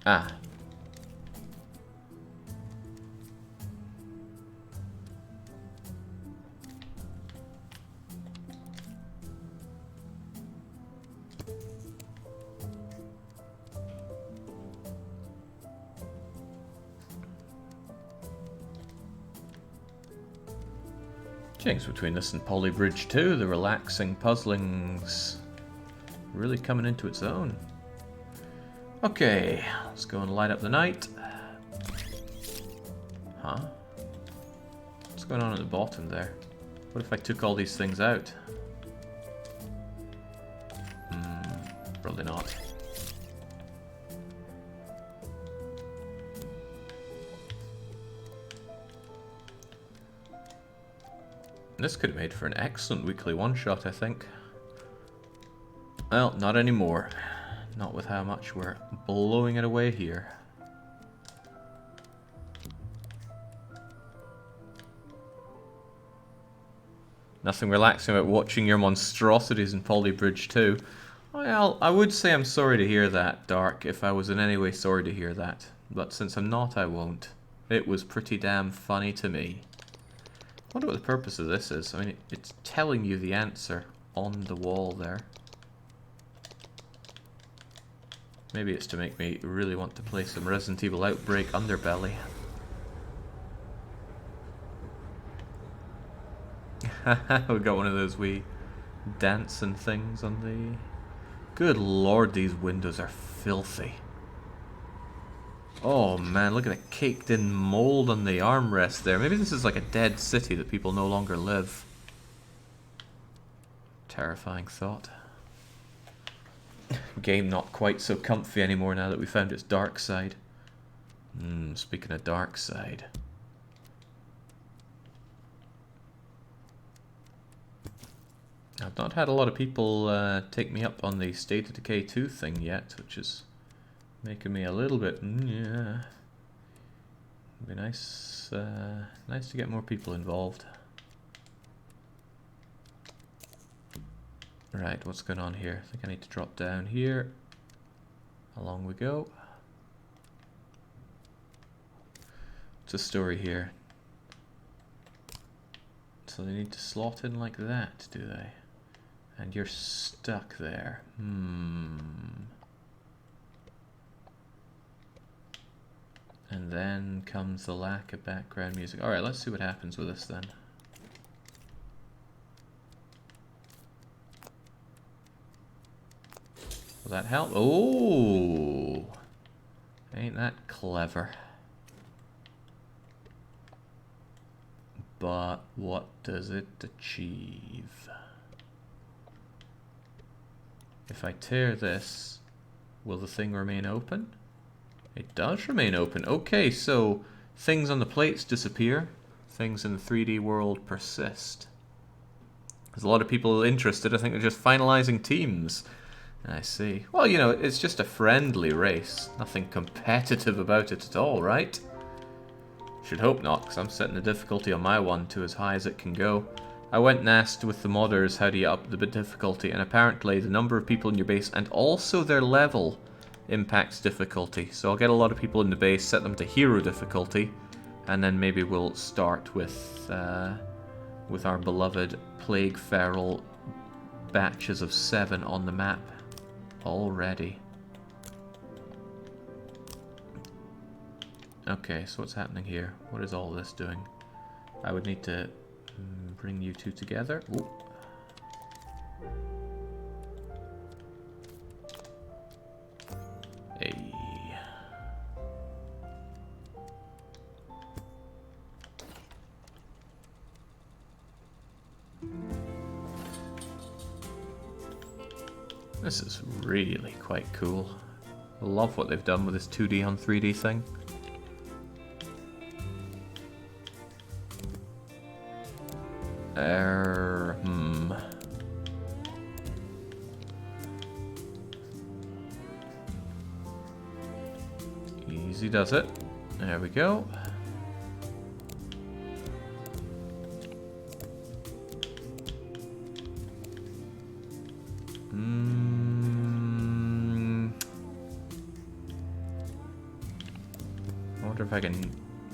Ah. Change between this and Polybridge 2, the relaxing puzzling's really coming into its own. Okay, let's go and light up the night. Huh? What's going on at the bottom there? What if I took all these things out? Probably not. This could have made for an excellent weekly one-shot, I think. Well, not anymore. Not with how much we're blowing it away here. Nothing relaxing about watching your monstrosities in Polybridge 2. Well, I would say I'm sorry to hear that, Dark, if I was in any way sorry to hear that. But since I'm not, I won't. It was pretty damn funny to me. I wonder what the purpose of this is. I mean, it's telling you the answer on the wall there. Maybe it's to make me really want to play some Resident Evil Outbreak Underbelly. We got one of those wee dancing things on the... Good lord, these windows are filthy. Oh man, look at the caked in mold on the armrest there. Maybe this is like a dead city that people no longer live. Terrifying thought. Game not quite so comfy anymore now that we found its dark side. Speaking of dark side. I've not had a lot of people take me up on the State of Decay 2 thing yet, which is making me a little bit, yeah. It'd be nice, nice to get more people involved. Right, what's going on here? I think I need to drop down here. Along we go. What's the story here? So they need to slot in like that, do they? And you're stuck there. And then comes the lack of background music. Alright, let's see what happens with this then. Will that help? Oh! Ain't that clever. But what does it achieve? If I tear this, will the thing remain open? It does remain open. Okay, so things on the plates disappear. Things in the 3D world persist. There's a lot of people interested. I think they're just finalizing teams. I see. Well, you know, it's just a friendly race. Nothing competitive about it at all, right? Should hope not, because I'm setting the difficulty on my one to as high as it can go. I went and asked with the modders how do you up the difficulty, and apparently the number of people in your base and also their level impacts difficulty. So I'll get a lot of people in the base, set them to hero difficulty, and then maybe we'll start with our beloved Plague Feral batches of 7 on the map already. Okay, so what's happening here? What is all this doing? I would need to bring you two together. Ooh. Hey. This is really quite cool. I love what they've done with this 2D on 3D thing. Easy does it. There we go. I wonder if I can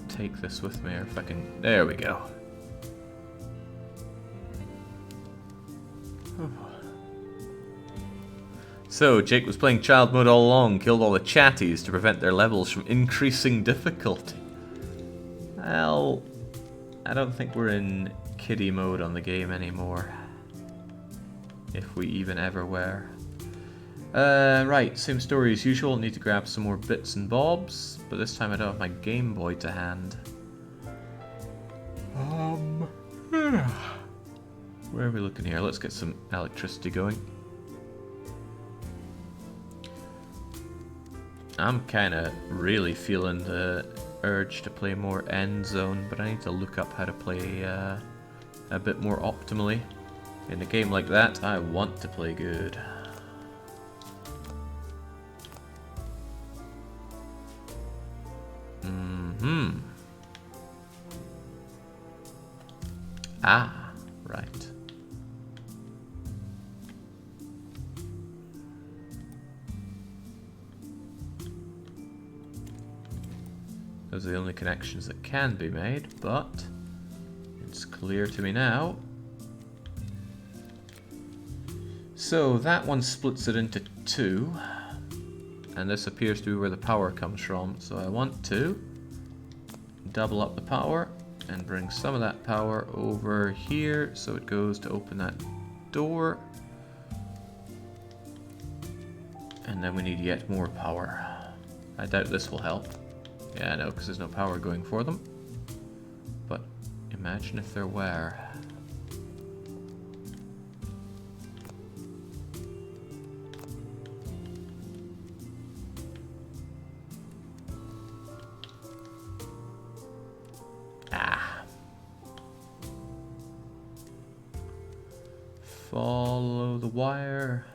take this with me, or if I can... There we go. So, Jake was playing child mode all along, killed all the chatties to prevent their levels from increasing difficulty. Well, I don't think we're in kiddie mode on the game anymore. If we even ever were. Right, same story as usual. Need to grab some more bits and bobs, but this time I don't have my Game Boy to hand. Where are we looking here? Let's get some electricity going. I'm kind of really feeling the urge to play more End Zone, but I need to look up how to play a bit more optimally. In a game like that, I want to play good. Ah, right. Those are the only connections that can be made, but it's clear to me now. So that one splits it into two, and this appears to be where the power comes from. So I want to double up the power and bring some of that power over here so it goes to open that door. And then we need yet more power. I doubt this will help. Yeah, no, because there's no power going for them. But imagine if there were. Follow the wire.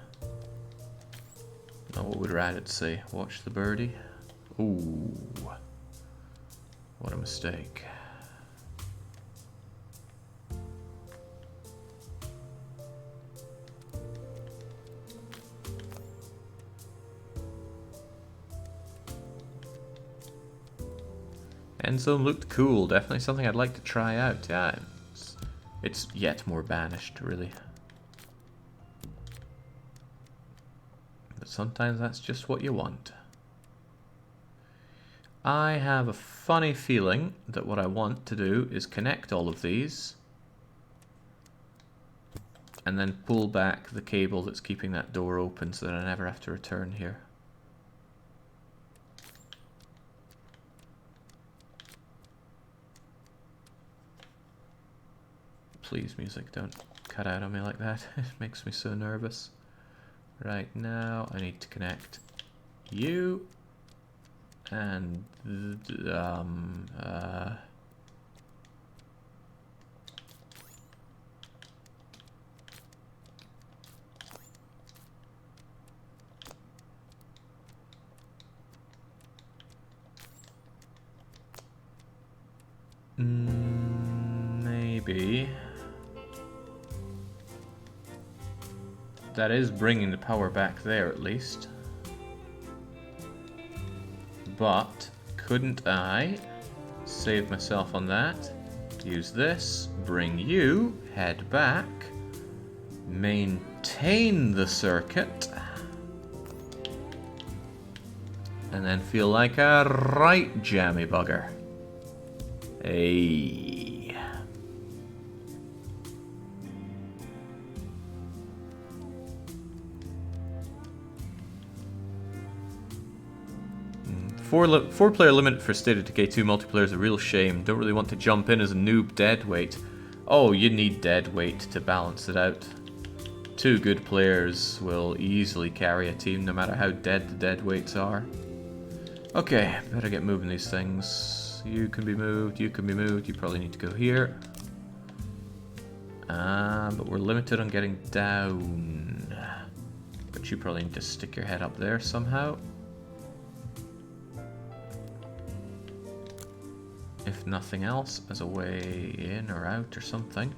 Now what would Reddit say? Watch the birdie. Ooh. What a mistake. End zone looked cool. Definitely something I'd like to try out. Yeah, it's yet more banished, really. But sometimes that's just what you want. I have a funny feeling that what I want to do is connect all of these and then pull back the cable that's keeping that door open so that I never have to return here. Please, music, don't cut out on me like that. It makes me so nervous. Right now, I need to connect you and maybe that is bringing the power back there at least. But couldn't I save myself on that? Use this, bring you, head back, maintain the circuit, and then feel like a right jammy bugger. Hey. Four-player limit for State of Decay 2 multiplayer is a real shame. Don't really want to jump in as a noob deadweight. Oh, you need deadweight to balance it out. Two good players will easily carry a team, no matter how dead the deadweights are. Okay, better get moving these things. You can be moved, you can be moved. You probably need to go here. But we're limited on getting down. But you probably need to stick your head up there somehow. If nothing else, as a way in or out or something.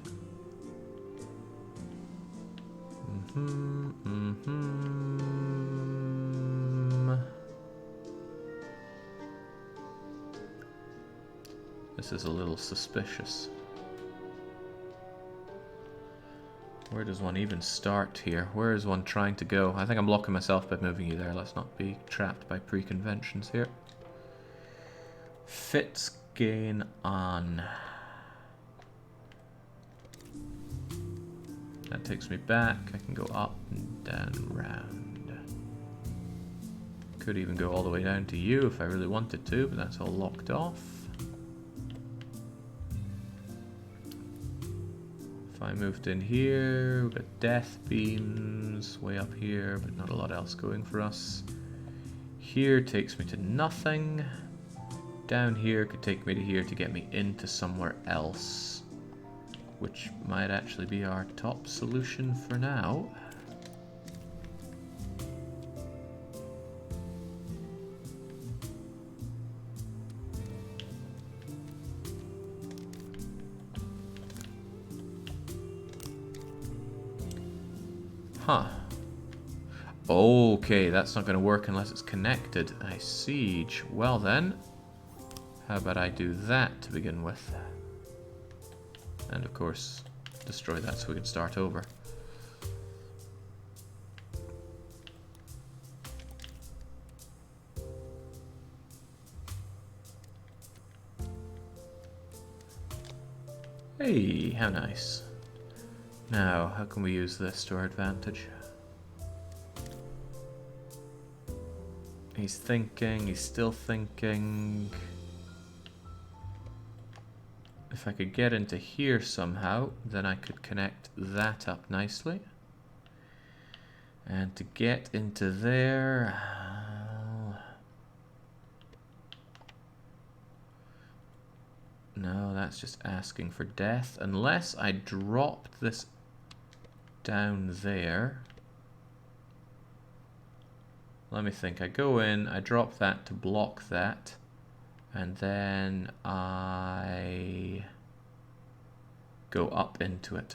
This is a little suspicious. Where does one even start here? Where is one trying to go? I think I'm blocking myself by moving you there. Let's not be trapped by pre-conventions here. Fits gain on. That takes me back. I can go up and down and round. Could even go all the way down to you if I really wanted to, but that's all locked off. If I moved in here, we've got death beams way up here, but not a lot else going for us. Here takes me to nothing. Down here could take me to here to get me into somewhere else. which might actually be our top solution for now. Huh. Okay, that's not going to work unless it's connected. I siege. Well then, how about I do that to begin with? And of course, destroy that so we can start over. Hey, how nice. Now, how can we use this to our advantage? He's thinking, he's still thinking. If I could get into here somehow, then I could connect that up nicely. And to get into there... no, that's just asking for death. Unless I dropped this down there. Let me think. I go in, I drop that to block that, and then I go up into it.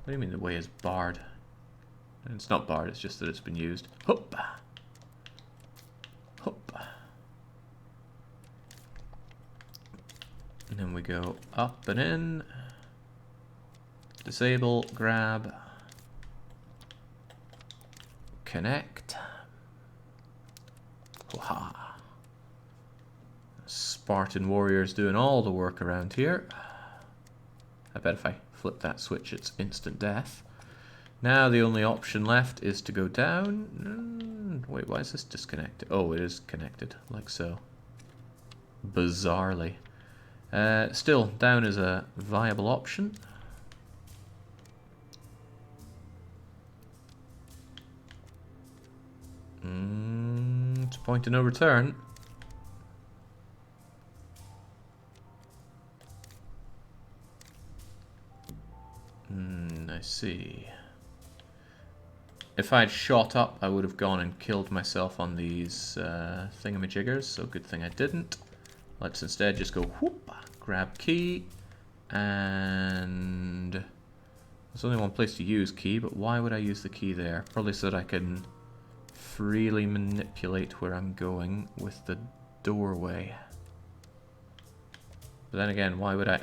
What do you mean the way is barred? It's not barred, it's just that it's been used. Hup! Hup! And then we go up and in. Disable, grab, connect. Waha. Spartan warriors doing all the work around here. I bet if I flip that switch it's instant death. Now the only option left is to go down. Wait, why is this disconnected? Oh, it is connected, like so. Bizarrely. Still, down is a viable option. It's a point of no return. I see. If I'd shot up, I would have gone and killed myself on these thingamajiggers, so good thing I didn't. Let's instead just go whoop, grab key, and there's only one place to use key, but why would I use the key there? Probably so that I can freely manipulate where I'm going with the doorway. But then again, why would I?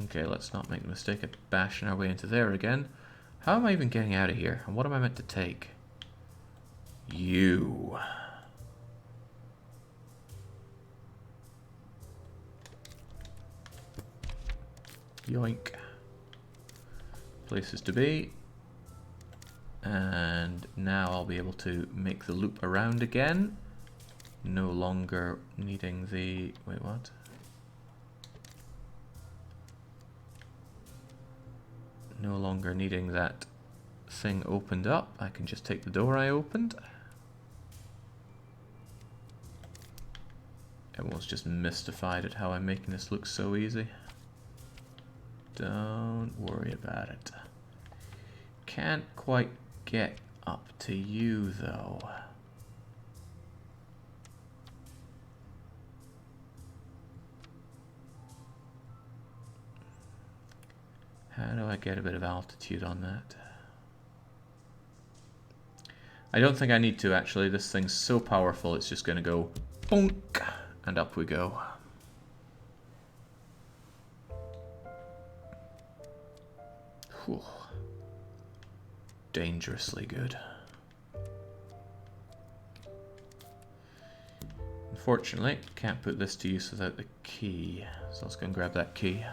Okay, let's not make the mistake of bashing our way into there again. How am I even getting out of here? And what am I meant to take? You. Yoink. Places to be. And now I'll be able to make the loop around again. No longer needing the... wait, what? No longer needing that thing opened up. I can just take the door I opened. Everyone's just mystified at how I'm making this look so easy. Don't worry about it. Can't quite get up to you though. How do I get a bit of altitude on that? I don't think I need to actually. This thing's so powerful it's just going to go bonk and up we go. Whew. Dangerously good. Unfortunately, can't put this to use without the key. So let's go and grab that key.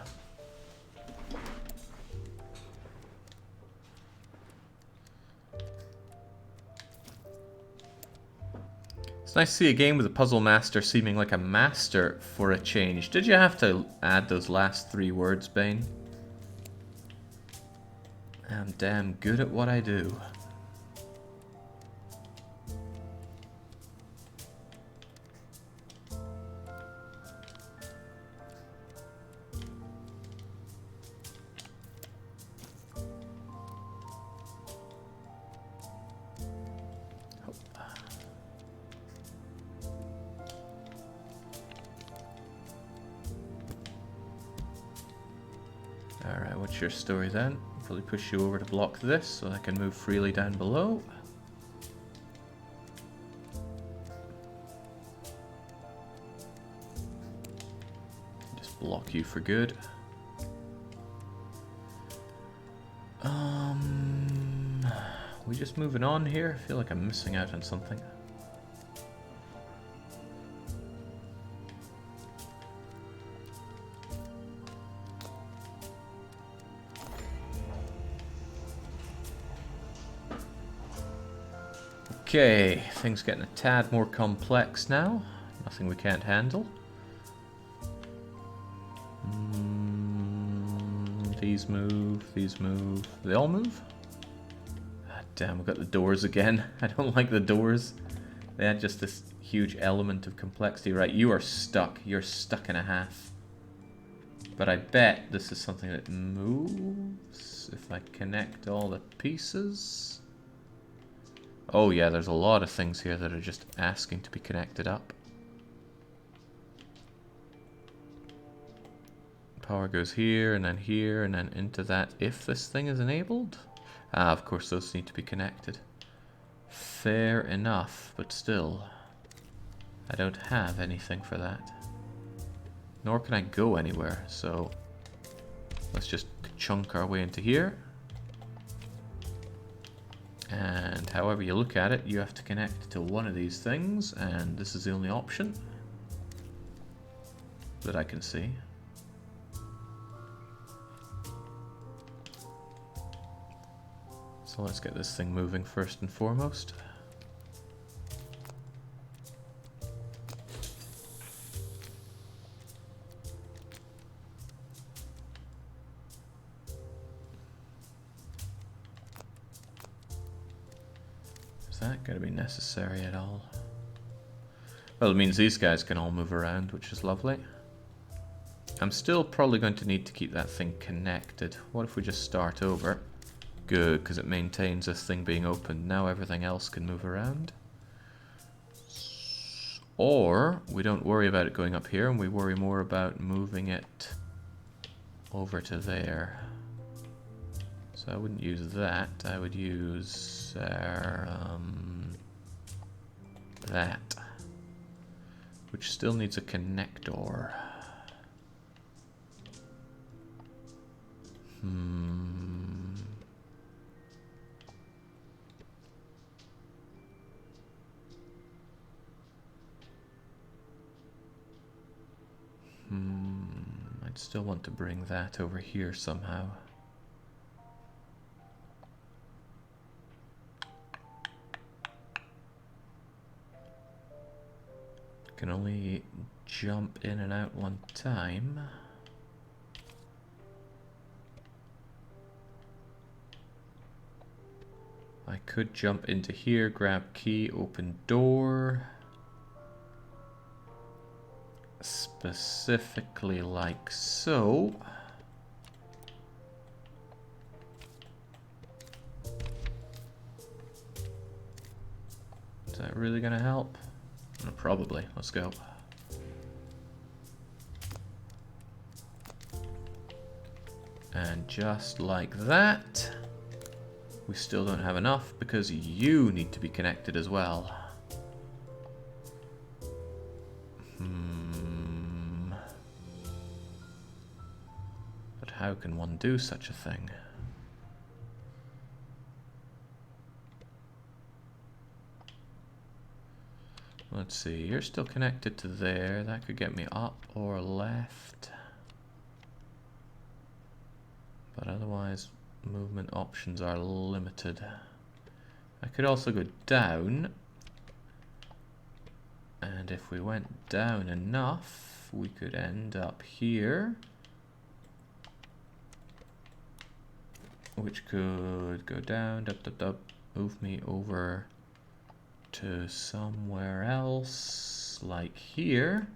It's nice to see a game with a puzzle master seeming like a master for a change. Did you have to add those last 3 words, Bane? I'm damn good at what I do. Alright, what's your story then? Probably push you over to block this so I can move freely down below. Just block you for good. We just moving on here? I feel like I'm missing out on something. Okay, things getting a tad more complex now. Nothing we can't handle. These move, these move. They all move? Ah, damn, we've got the doors again. I don't like the doors. They add just this huge element of complexity. Right, you are stuck. You're stuck in a half. But I bet this is something that moves if I connect all the pieces. Oh yeah, there's a lot of things here that are just asking to be connected up. Power goes here, and then into that if this thing is enabled. Ah, of course those need to be connected. Fair enough, but still. I don't have anything for that. Nor can I go anywhere, so let's just chunk our way into here. And however you look at it, you have to connect to one of these things, and this is the only option that I can see. So let's get this thing moving first and foremost. Is that going to be necessary at all? Well, it means these guys can all move around, which is lovely. I'm still probably going to need to keep that thing connected. What if we just start over? Good, because it maintains this thing being open. Now everything else can move around. Or we don't worry about it going up here, and we worry more about moving it over to there. So I wouldn't use that. I would use that, which still needs a connector. I'd still want to bring that over here somehow. Can only jump in and out one time. I could jump into here, grab key, open door. Specifically like so. Is that really gonna help? Probably. Let's go. And just like that, we still don't have enough because you need to be connected as well. But how can one do such a thing? Let's see, you're still connected to there. That could get me up or left. But otherwise, movement options are limited. I could also go down. And if we went down enough, we could end up here. Which could go down, move me over to somewhere else, like here.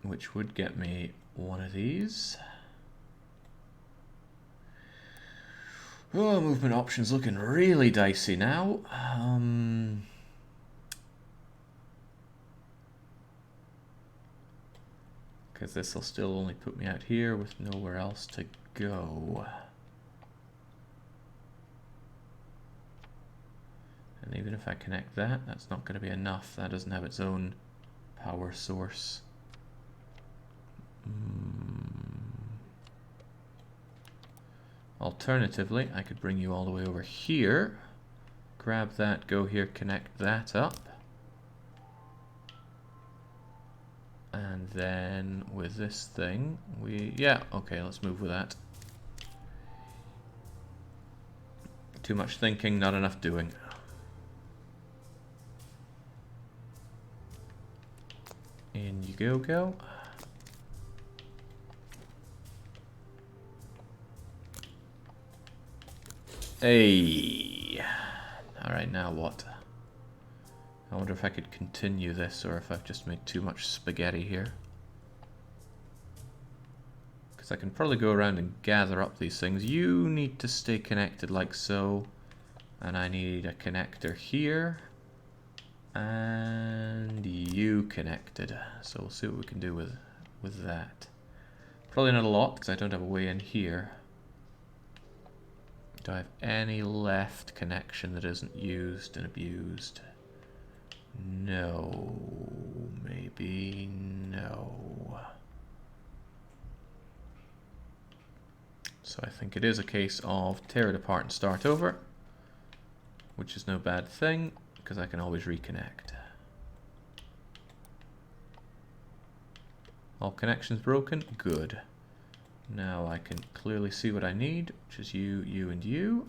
Which would get me one of these. Oh, movement options looking really dicey now. Because this will still only put me out here with nowhere else to go. And even if I connect that, that's not going to be enough. That doesn't have its own power source. Alternatively, I could bring you all the way over here. Grab that, go here, connect that up. And then with this thing, yeah, okay, let's move with that. Too much thinking, not enough doing. In you go. Hey. Alright, now what? I wonder if I could continue this or if I've just made too much spaghetti here. Because I can probably go around and gather up these things. You need to stay connected like so. And I need a connector here. And you connected. So we'll see what we can do with that. Probably not a lot because I don't have a way in here. Do I have any left connection that isn't used and abused? No. Maybe no. So I think it is a case of tear it apart and start over, which is no bad thing because I can always reconnect. All connections broken? Good. Now I can clearly see what I need, which is you, you, and you.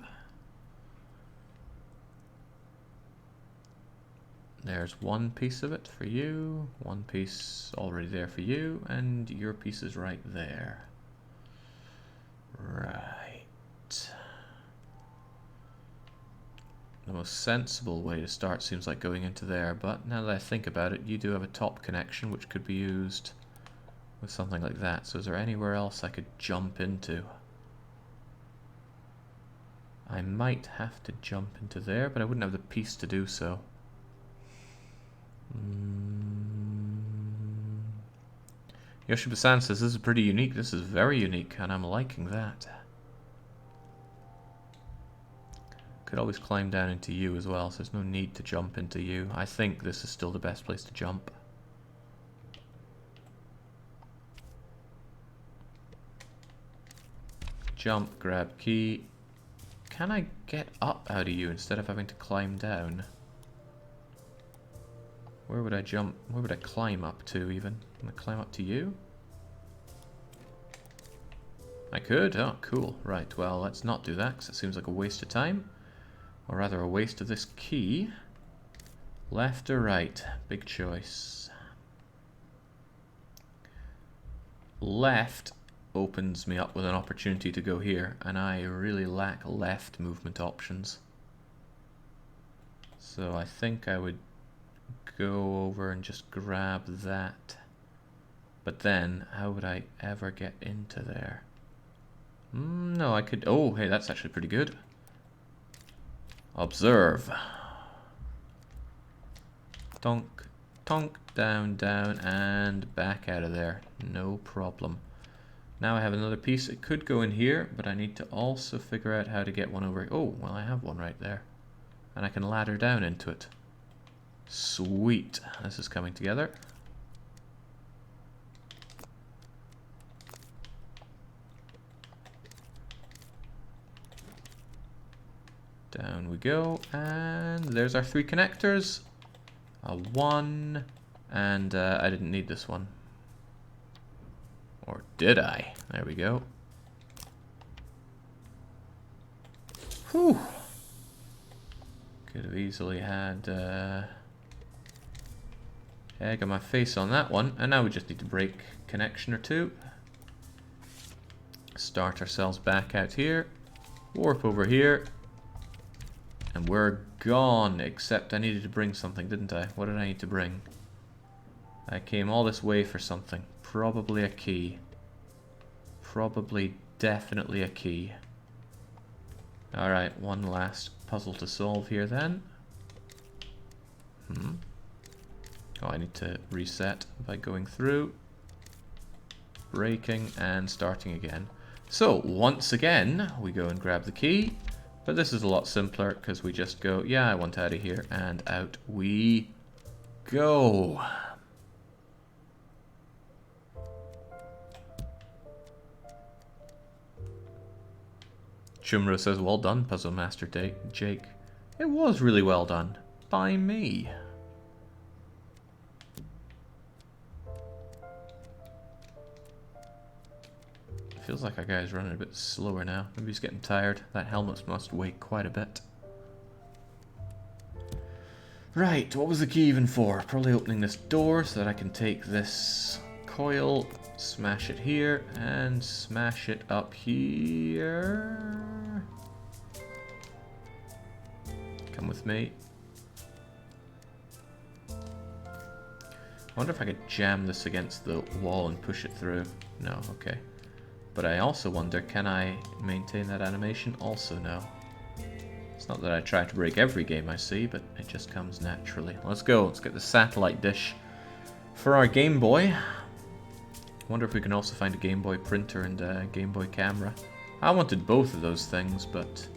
There's one piece of it for you, one piece already there for you, and your piece is right there. Right. The most sensible way to start seems like going into there, but now that I think about it, you do have a top connection which could be used with something like that. So is there anywhere else I could jump into? I might have to jump into there, but I wouldn't have the piece to do so. Yoshiba-san says this is pretty unique. This is very unique, and I'm liking that. Could always climb down into you as well, so there's no need to jump into you. I think this is still the best place to jump. Jump, grab key. Can I get up out of you instead of having to climb down? Where would I jump? Where would I climb up to even? Can I climb up to you? I could? Oh, cool. Right, well, let's not do that because it seems like a waste of time. Or rather, a waste of this key. Left or right? Big choice. Left opens me up with an opportunity to go here, and I really lack left movement options. So I think I would go over and just grab that. But then, how would I ever get into there? No, I could... Oh, hey, that's actually pretty good. Observe. Tonk, tonk, down, down, and back out of there. No problem. Now I have another piece. It could go in here, but I need to also figure out how to get one over... Oh, well, I have one right there. And I can ladder down into it. Sweet. This is coming together. Down we go, and there's our 3 connectors. A 1, and I didn't need this one. Or did I? There we go. Whew. Could have easily had egg on my face on that one. And now we just need to break connection or 2. Start ourselves back out here. Warp over here. And we're gone, except I needed to bring something, didn't I? What did I need to bring? I came all this way for something. Probably a key. Probably, definitely a key. Alright, one last puzzle to solve here then. Oh, I need to reset by going through. breaking and starting again. So, once again, we go and grab the key. But this is a lot simpler because we just go, yeah, I want out of here, and out we go. Chumro says, well done, Puzzle Master Jake. It was really well done. By me. Feels like our guy's running a bit slower now. Maybe he's getting tired. That helmet must weigh quite a bit. Right, what was the key even for? Probably opening this door so that I can take this coil, smash it here, and smash it up here. Come with me. I wonder if I could jam this against the wall and push it through. No, okay. But I also wonder, can I maintain that animation? Also no. It's not that I try to break every game I see, but it just comes naturally. Let's go, let's get the satellite dish for our Game Boy. Wonder if we can also find a Game Boy printer and a Game Boy camera. I wanted both of those things, but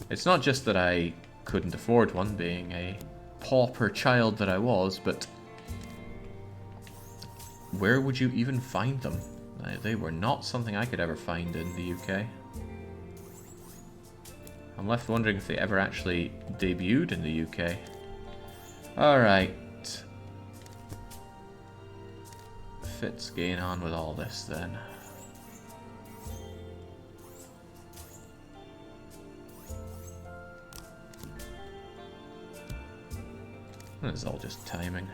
it's not just that I couldn't afford one, being a pauper child that I was, but where would you even find them? They were not something I could ever find in the UK. I'm left wondering if they ever actually debuted in the UK. Alright. Fitz getting on with all this then. It's all just timing.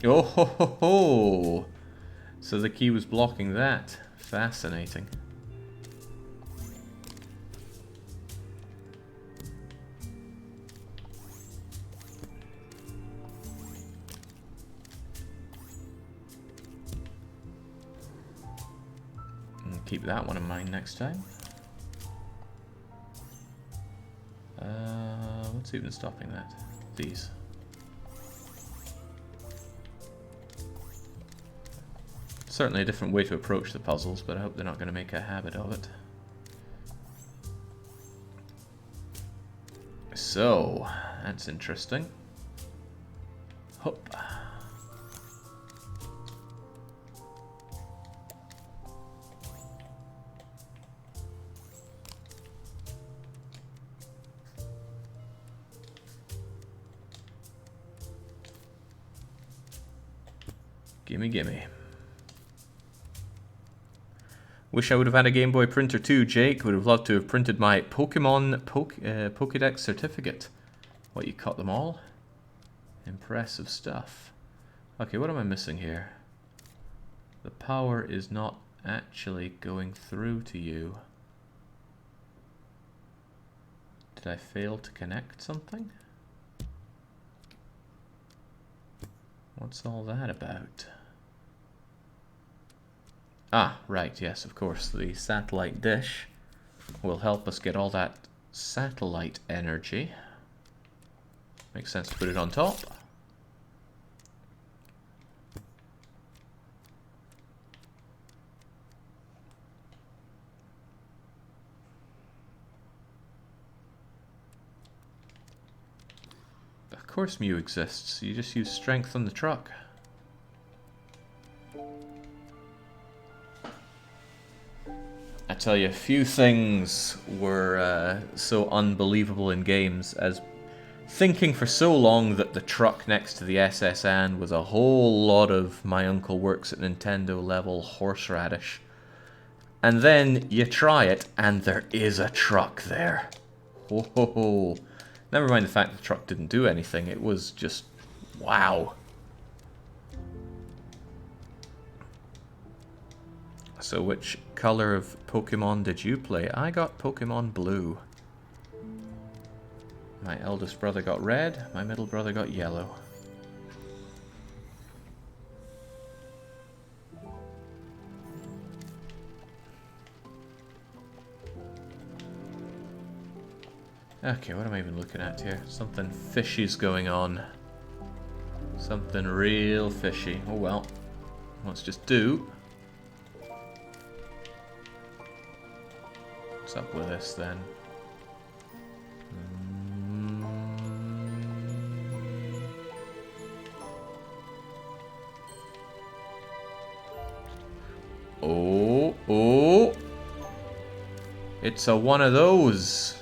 Oh ho ho ho! So the key was blocking that. Fascinating. And keep that one in mind next time. What's even stopping that? These. Certainly a different way to approach the puzzles, but I hope they're not going to make a habit of it. So, that's interesting. Hop. Gimme, gimme. Wish I would have had a Game Boy printer too, Jake. Would have loved to have printed my Pokemon Pokédex certificate. What, you caught them all? Impressive stuff. Okay, what am I missing here? The power is not actually going through to you. Did I fail to connect something? What's all that about? Ah, right, yes, of course, the satellite dish will help us get all that satellite energy. Makes sense to put it on top. Of course Mew exists, you just use strength on the truck. I tell you, few things were so unbelievable in games as thinking for so long that the truck next to the SS Anne was a whole lot of my uncle works at Nintendo level horseradish. And then you try it and there is a truck there. Ho ho ho. Never mind the fact the truck didn't do anything, it was just wow. So which color of Pokemon did you play? I got Pokemon Blue. My eldest brother got red, my middle brother got yellow. Okay, what am I even looking at here? Something fishy's going on. Something real fishy. Oh well. Let's just do. What's up with this then? Oh, oh. It's a one of those.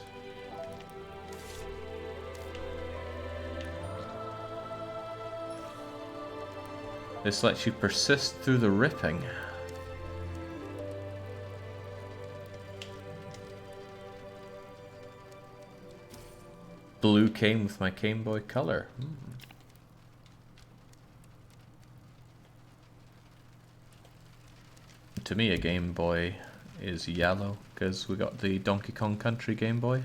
This lets you persist through the ripping. Blue came with my Game Boy Color. To me, a Game Boy is yellow because we got the Donkey Kong Country Game Boy.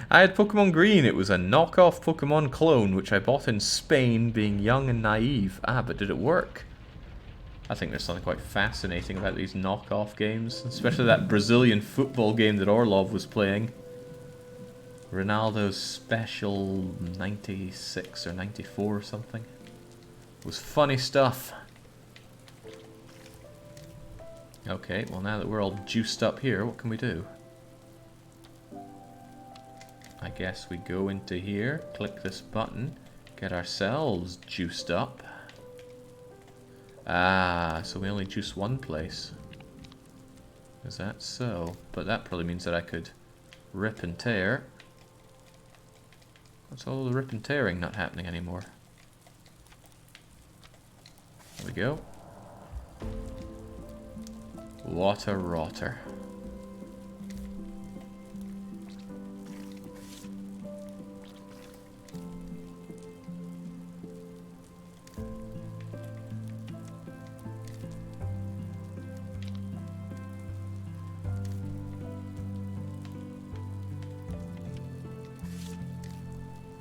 I had Pokemon Green. It was a knockoff Pokemon clone, which I bought in Spain, being young and naive. Ah, but did it work? I think there's something quite fascinating about these knockoff games, especially that Brazilian football game that Orlov was playing. Ronaldo's Special 96 or 94 or something. It was funny stuff. Okay, well now that we're all juiced up here, what can we do? I guess we go into here, click this button, get ourselves juiced up. Ah, so we only juice one place. Is that so? But that probably means that I could rip and tear. What's all the rip and tearing not happening anymore? There we go. What a rotter.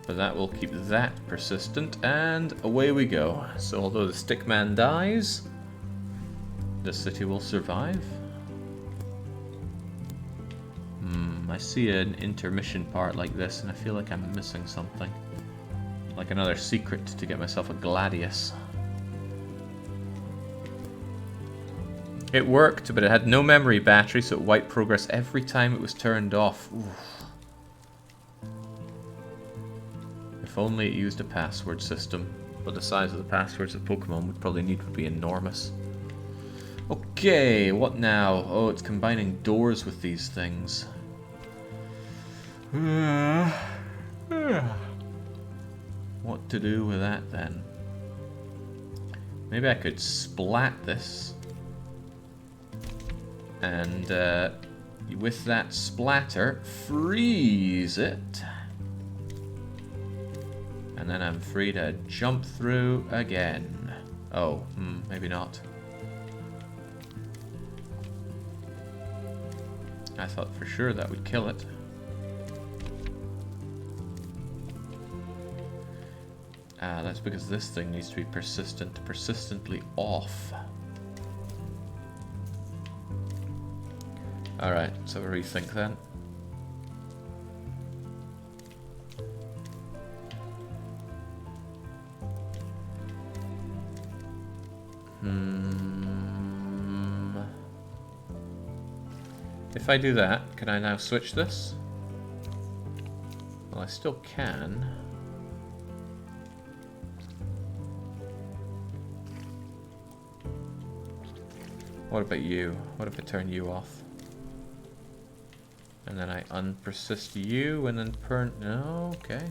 But that will keep that persistent, and away we go. So although the stickman dies, the city will survive. I see an intermission part like this, and I feel like I'm missing something. Like another secret to get myself a Gladius. It worked, but it had no memory battery, so it wiped progress every time it was turned off. Oof. If only it used a password system, but the size of the passwords that Pokemon would probably need would be enormous. Okay, what now? Oh, it's combining doors with these things. What to do with that then? Maybe I could splat this. And with that splatter, freeze it. And then I'm free to jump through again. Oh, maybe not. I thought for sure that would kill it. That's because this thing needs to be persistently off. Alright, let's have a rethink then. If I do that, can I now switch this? Well, I still can. What about you? What if I turn you off? And then I unpersist you, and then no, okay.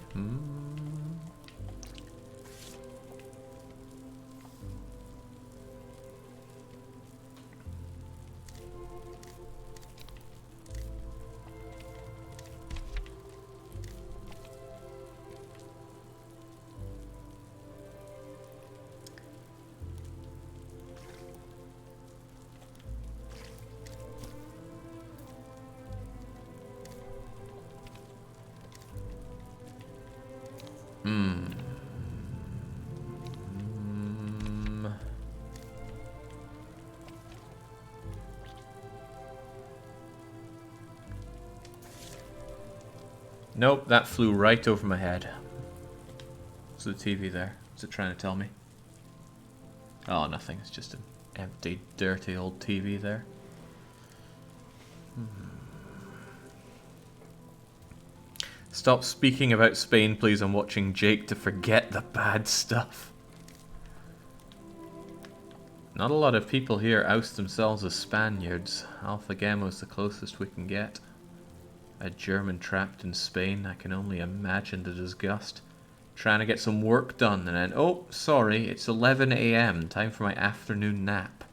Nope, that flew right over my head. What's the TV there? What's it trying to tell me? Oh, nothing. It's just an empty, dirty old TV there. Stop speaking about Spain, please. I'm watching Jake to forget the bad stuff. Not a lot of people here oust themselves as Spaniards. Alpha Gamma is the closest we can get. A German trapped in Spain. I can only imagine the disgust. Trying to get some work done and then, oh, sorry, it's 11 AM. Time for my afternoon nap.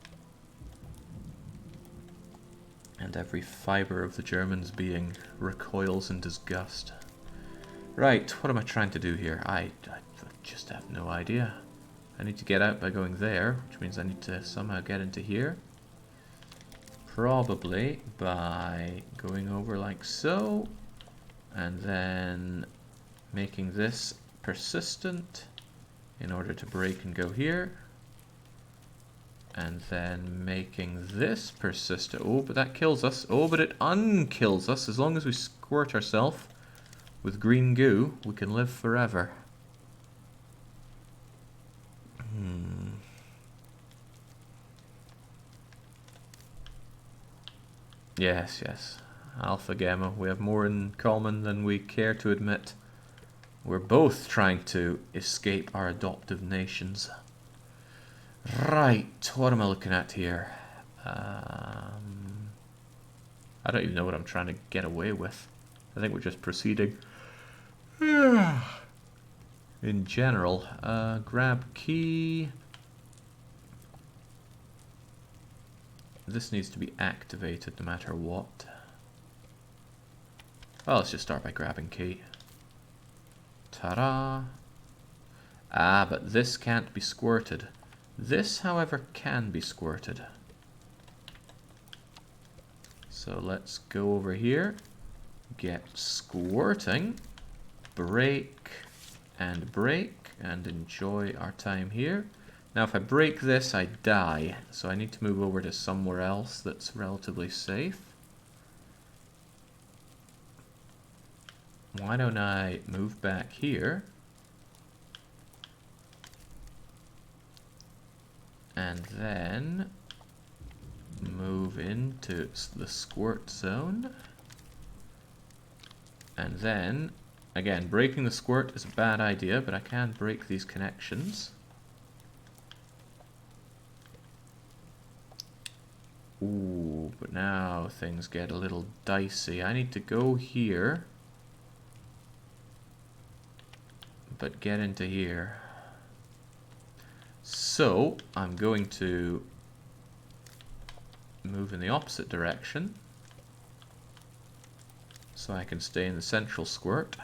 And every fibre of the German's being recoils in disgust. Right, what am I trying to do here? I just have no idea. I need to get out by going there, which means I need to somehow get into here. Probably by going over like so, and then making this persistent in order to break and go here. And then making this persistent. Oh, but that kills us. Oh, but it unkills us. As long as we squirt ourselves with green goo, we can live forever. Yes, yes. Alpha Gamma, we have more in common than we care to admit. We're both trying to escape our adoptive nations. Right, what am I looking at here? I don't even know what I'm trying to get away with. I think we're just proceeding. In general, grab key. This needs to be activated no matter what. Well, let's just start by grabbing key. Ta-da! Ah, but this can't be squirted. This, however, can be squirted. So let's go over here, get squirting, break, and enjoy our time here. Now if I break this, I die, so I need to move over to somewhere else that's relatively safe. Why don't I move back here? And then move into the squirt zone. And then, again, breaking the squirt is a bad idea, but I can break these connections. Ooh, but now things get a little dicey. I need to go here, but get into here. So, I'm going to move in the opposite direction so I can stay in the central squirt.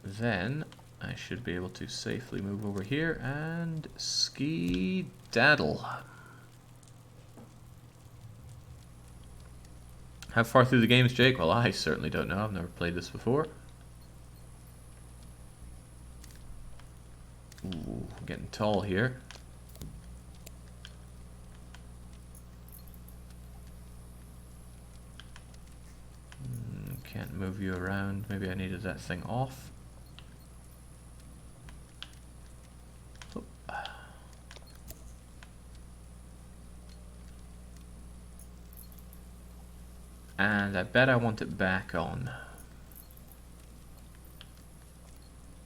Then I should be able to safely move over here and ski-daddle. How far through the game is Jake? Well, I certainly don't know. I've never played this before. Ooh, I'm getting tall here. Can't move you around. Maybe I needed that thing off. Oh. And I bet I want it back on.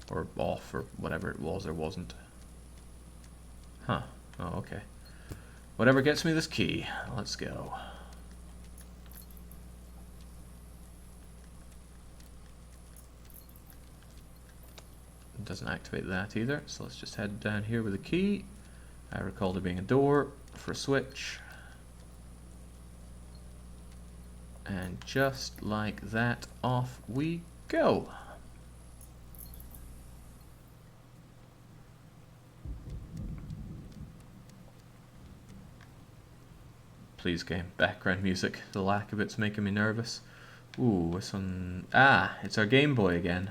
Or off, or whatever it was or wasn't. Huh. Oh, okay. Whatever gets me this key. Let's go. It doesn't activate that either, so let's just head down here with a key. I recall there being a door for a switch. And just like that, off we go. Please, game. Background music. The lack of it's making me nervous. Ooh, this one... Ah, it's our Game Boy again.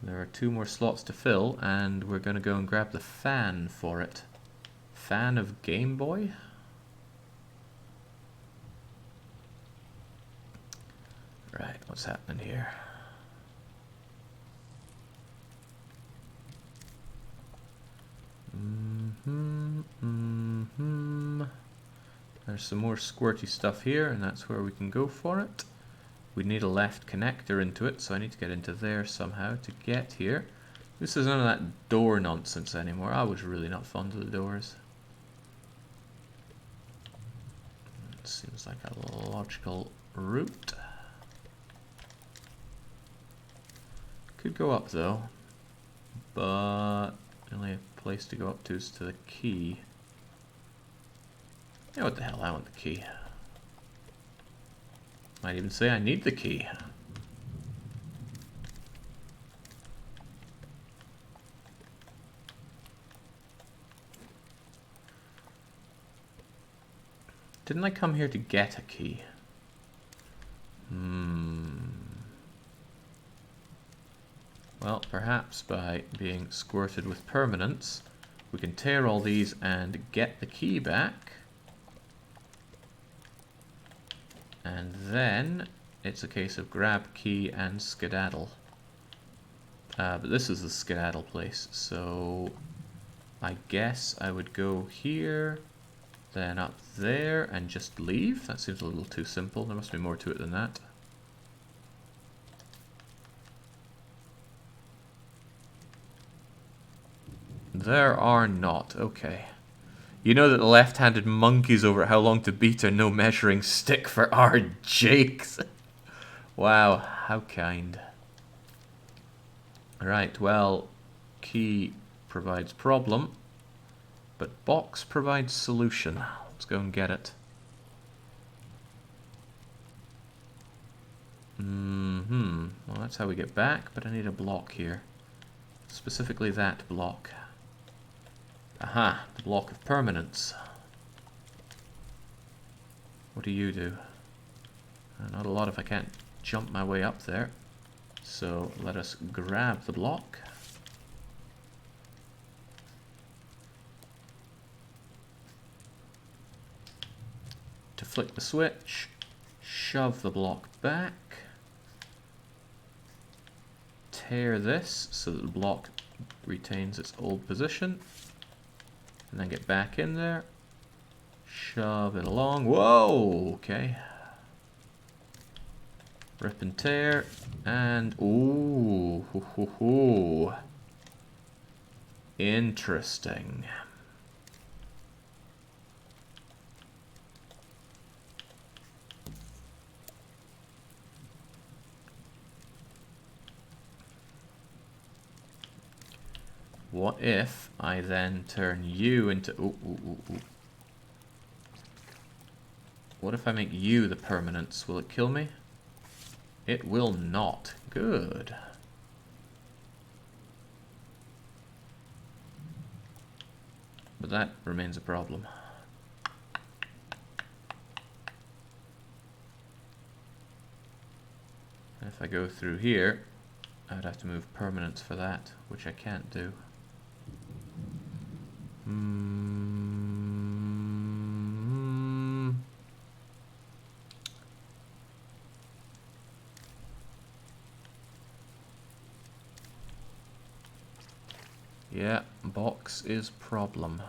There are 2 more slots to fill, and we're going to go and grab the fan for it. Fan of Game Boy? Right, what's happening here? There's some more squirty stuff here, and that's where we can go for it. We need a left connector into it, so I need to get into there somehow to get here. This is none of that door nonsense anymore. I was really not fond of the doors. It seems like a logical route. Could go up though, but the only place to go up to is to the key. Yeah, what the hell, I want the key. Might even say I need the key. Didn't I come here to get a key? Well, perhaps by being squirted with permanence, we can tear all these and get the key back. And then it's a case of grab key and skedaddle. But this is the skedaddle place, so I guess I would go here, then up there, and just leave. That seems a little too simple. There must be more to it than that. There are not. Okay. You know that the left-handed monkeys over at How Long to Beat are no measuring stick for our jakes. Wow, how kind. Right, well, key provides problem, but box provides solution. Let's go and get it. Well, that's how we get back, but I need a block here. Specifically that block. Aha, the block of permanence. What do you do? Not a lot if I can't jump my way up there. So let us grab the block. To flick the switch, shove the block back. Tear this so that the block retains its old position. And then get back in there. Shove it along. Whoa! Okay. Rip and tear. And ooh. Hoo, hoo, hoo. Interesting. What if I then turn you into... Ooh. What if I make you the permanence? Will it kill me? It will not. Good. But that remains a problem. And if I go through here, I'd have to move permanence for that, which I can't do. Yeah, box is problem.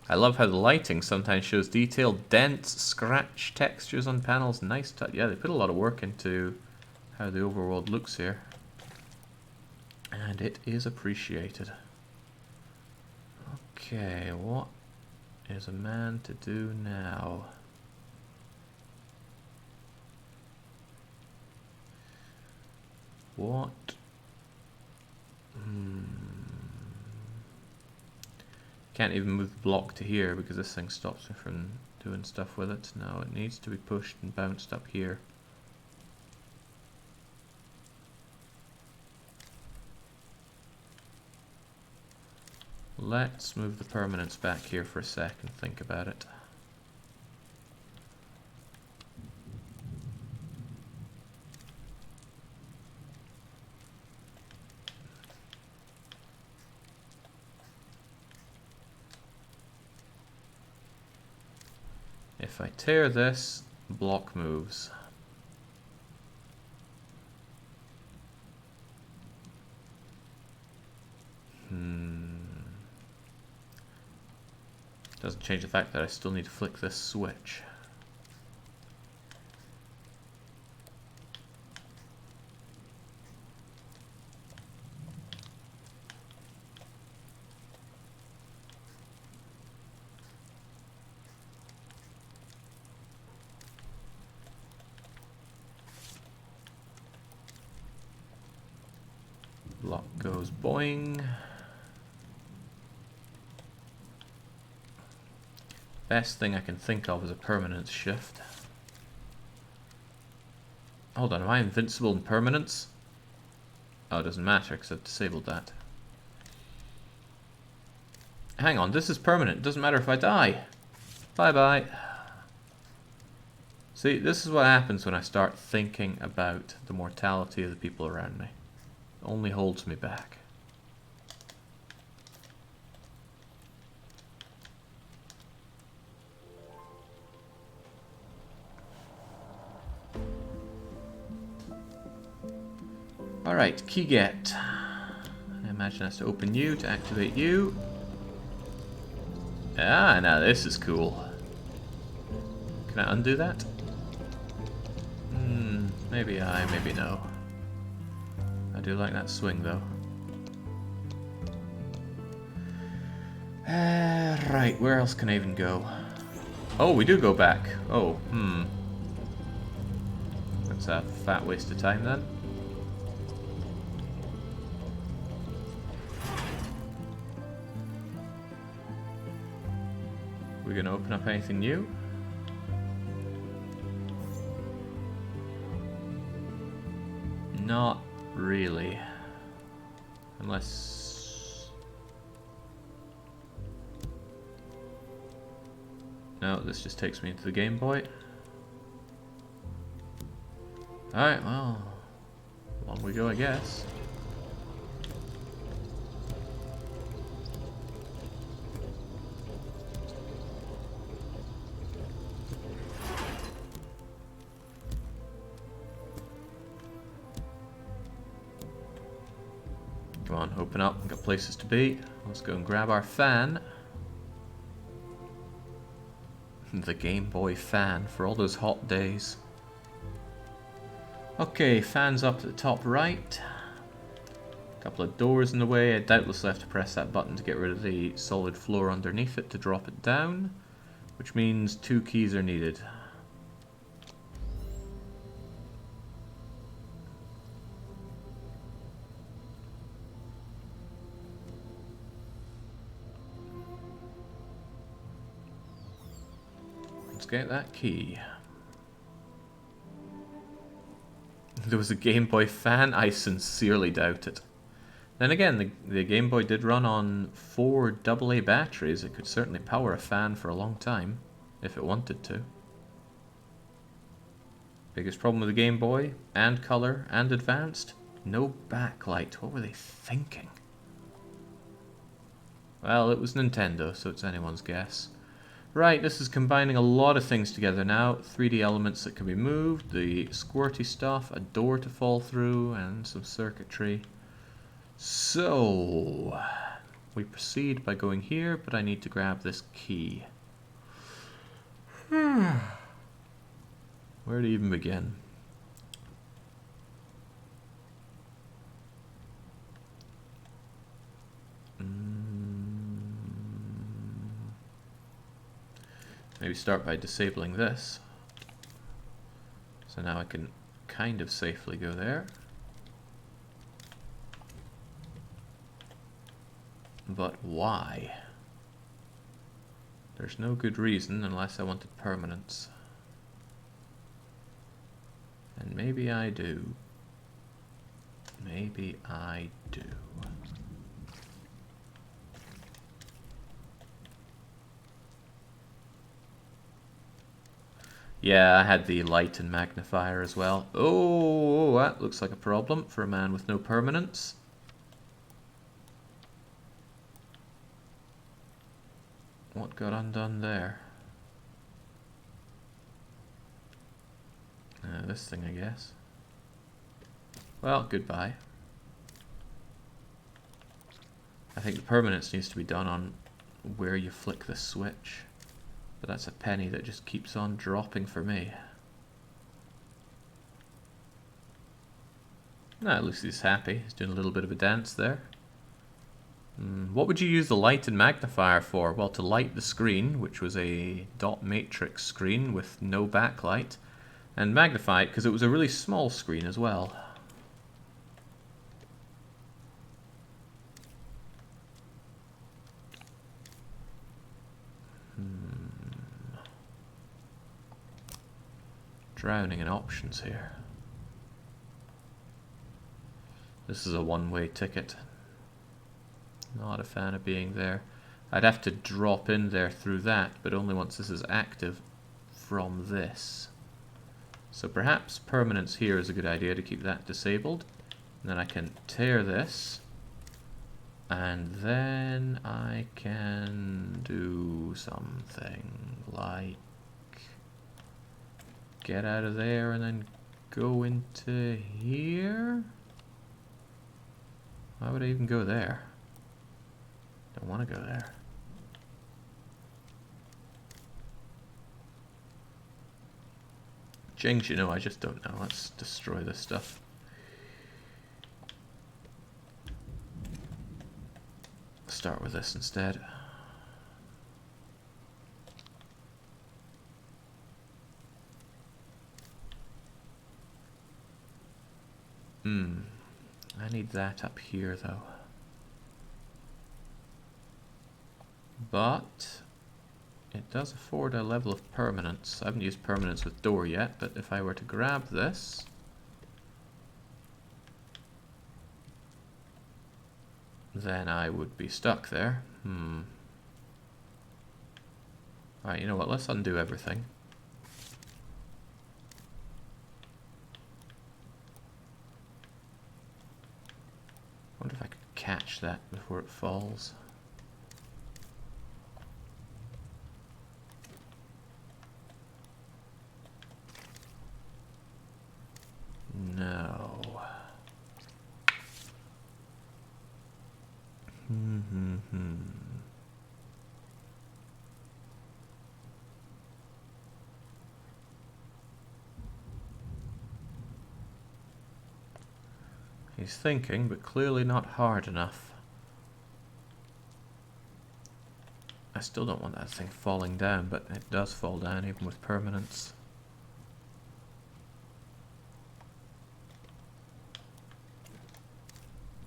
I love how the lighting sometimes shows detailed dents, scratch textures on panels. Nice touch. Yeah, they put a lot of work into how the overworld looks here. And it is appreciated. Okay, what is a man to do now? What? Can't even move the block to here because this thing stops me from doing stuff with it. No, it needs to be pushed and bounced up here. Let's move the permanence back here for a sec and think about it. If I tear this, block moves. Doesn't change the fact that I still need to flick this switch. Block goes boing. Best thing I can think of is a permanence shift. Hold on, am I invincible in permanence? Oh, it doesn't matter because I've disabled that. Hang on, this is permanent. It doesn't matter if I die. Bye-bye. See, this is what happens when I start thinking about the mortality of the people around me. It only holds me back. Alright, key get. I imagine that's to open you, to activate you. Ah, now this is cool. Can I undo that? Maybe maybe no. I do like that swing though. Right, where else can I even go? Oh, we do go back. Oh, That's a fat waste of time then. We're gonna open up anything new? Not really. Unless... No, this just takes me into the Game Boy. Alright, well... along we go, I guess. Come on, open up. We've got places to be. Let's go and grab our fan. The Game Boy fan for all those hot days. Okay, fan's up at the top right. A couple of doors in the way. I doubtlessly have to press that button to get rid of the solid floor underneath it to drop it down, which means 2 keys are needed. Let's get that key. There was a Game Boy fan? I sincerely doubt it. Then again, the Game Boy did run on 4 AA batteries. It could certainly power a fan for a long time, if it wanted to. Biggest problem with the Game Boy, and Color, and Advanced? No backlight. What were they thinking? Well, it was Nintendo, so it's anyone's guess. Right, this is combining a lot of things together now. 3D elements that can be moved, the squirty stuff, a door to fall through, and some circuitry. So, we proceed by going here, but I need to grab this key. Where to even begin? Maybe start by disabling this. So now I can kind of safely go there. But why? There's no good reason unless I wanted permanence. And maybe I do. Maybe I do. Yeah, I had the light and magnifier as well. Oh, that looks like a problem for a man with no permanence. What got undone there? This thing, I guess. Well, goodbye. I think the permanence needs to be done on where you flick the switch. But that's a penny that just keeps on dropping for me. At least he's happy. He's doing a little bit of a dance there. What would you use the light and magnifier for? Well, to light the screen, which was a dot matrix screen with no backlight, and magnify it because it was a really small screen as well. Drowning in options here. This is a one-way ticket. Not a fan of being there. I'd have to drop in there through that, but only once this is active from this. So perhaps permanence here is a good idea to keep that disabled. And then I can tear this. And then I can do something like get out of there and then go into here. Why would I even go there? Don't want to go there. Jings, you know, I just don't know. Let's destroy this stuff. Start with this instead. I need that up here though. But it does afford a level of permanence. I haven't used permanence with door yet, but if I were to grab this, then I would be stuck there. Alright, you know what, let's undo everything. I wonder if I could catch that before it falls. No. He's thinking, but clearly not hard enough. I still don't want that thing falling down, but it does fall down even with permanence.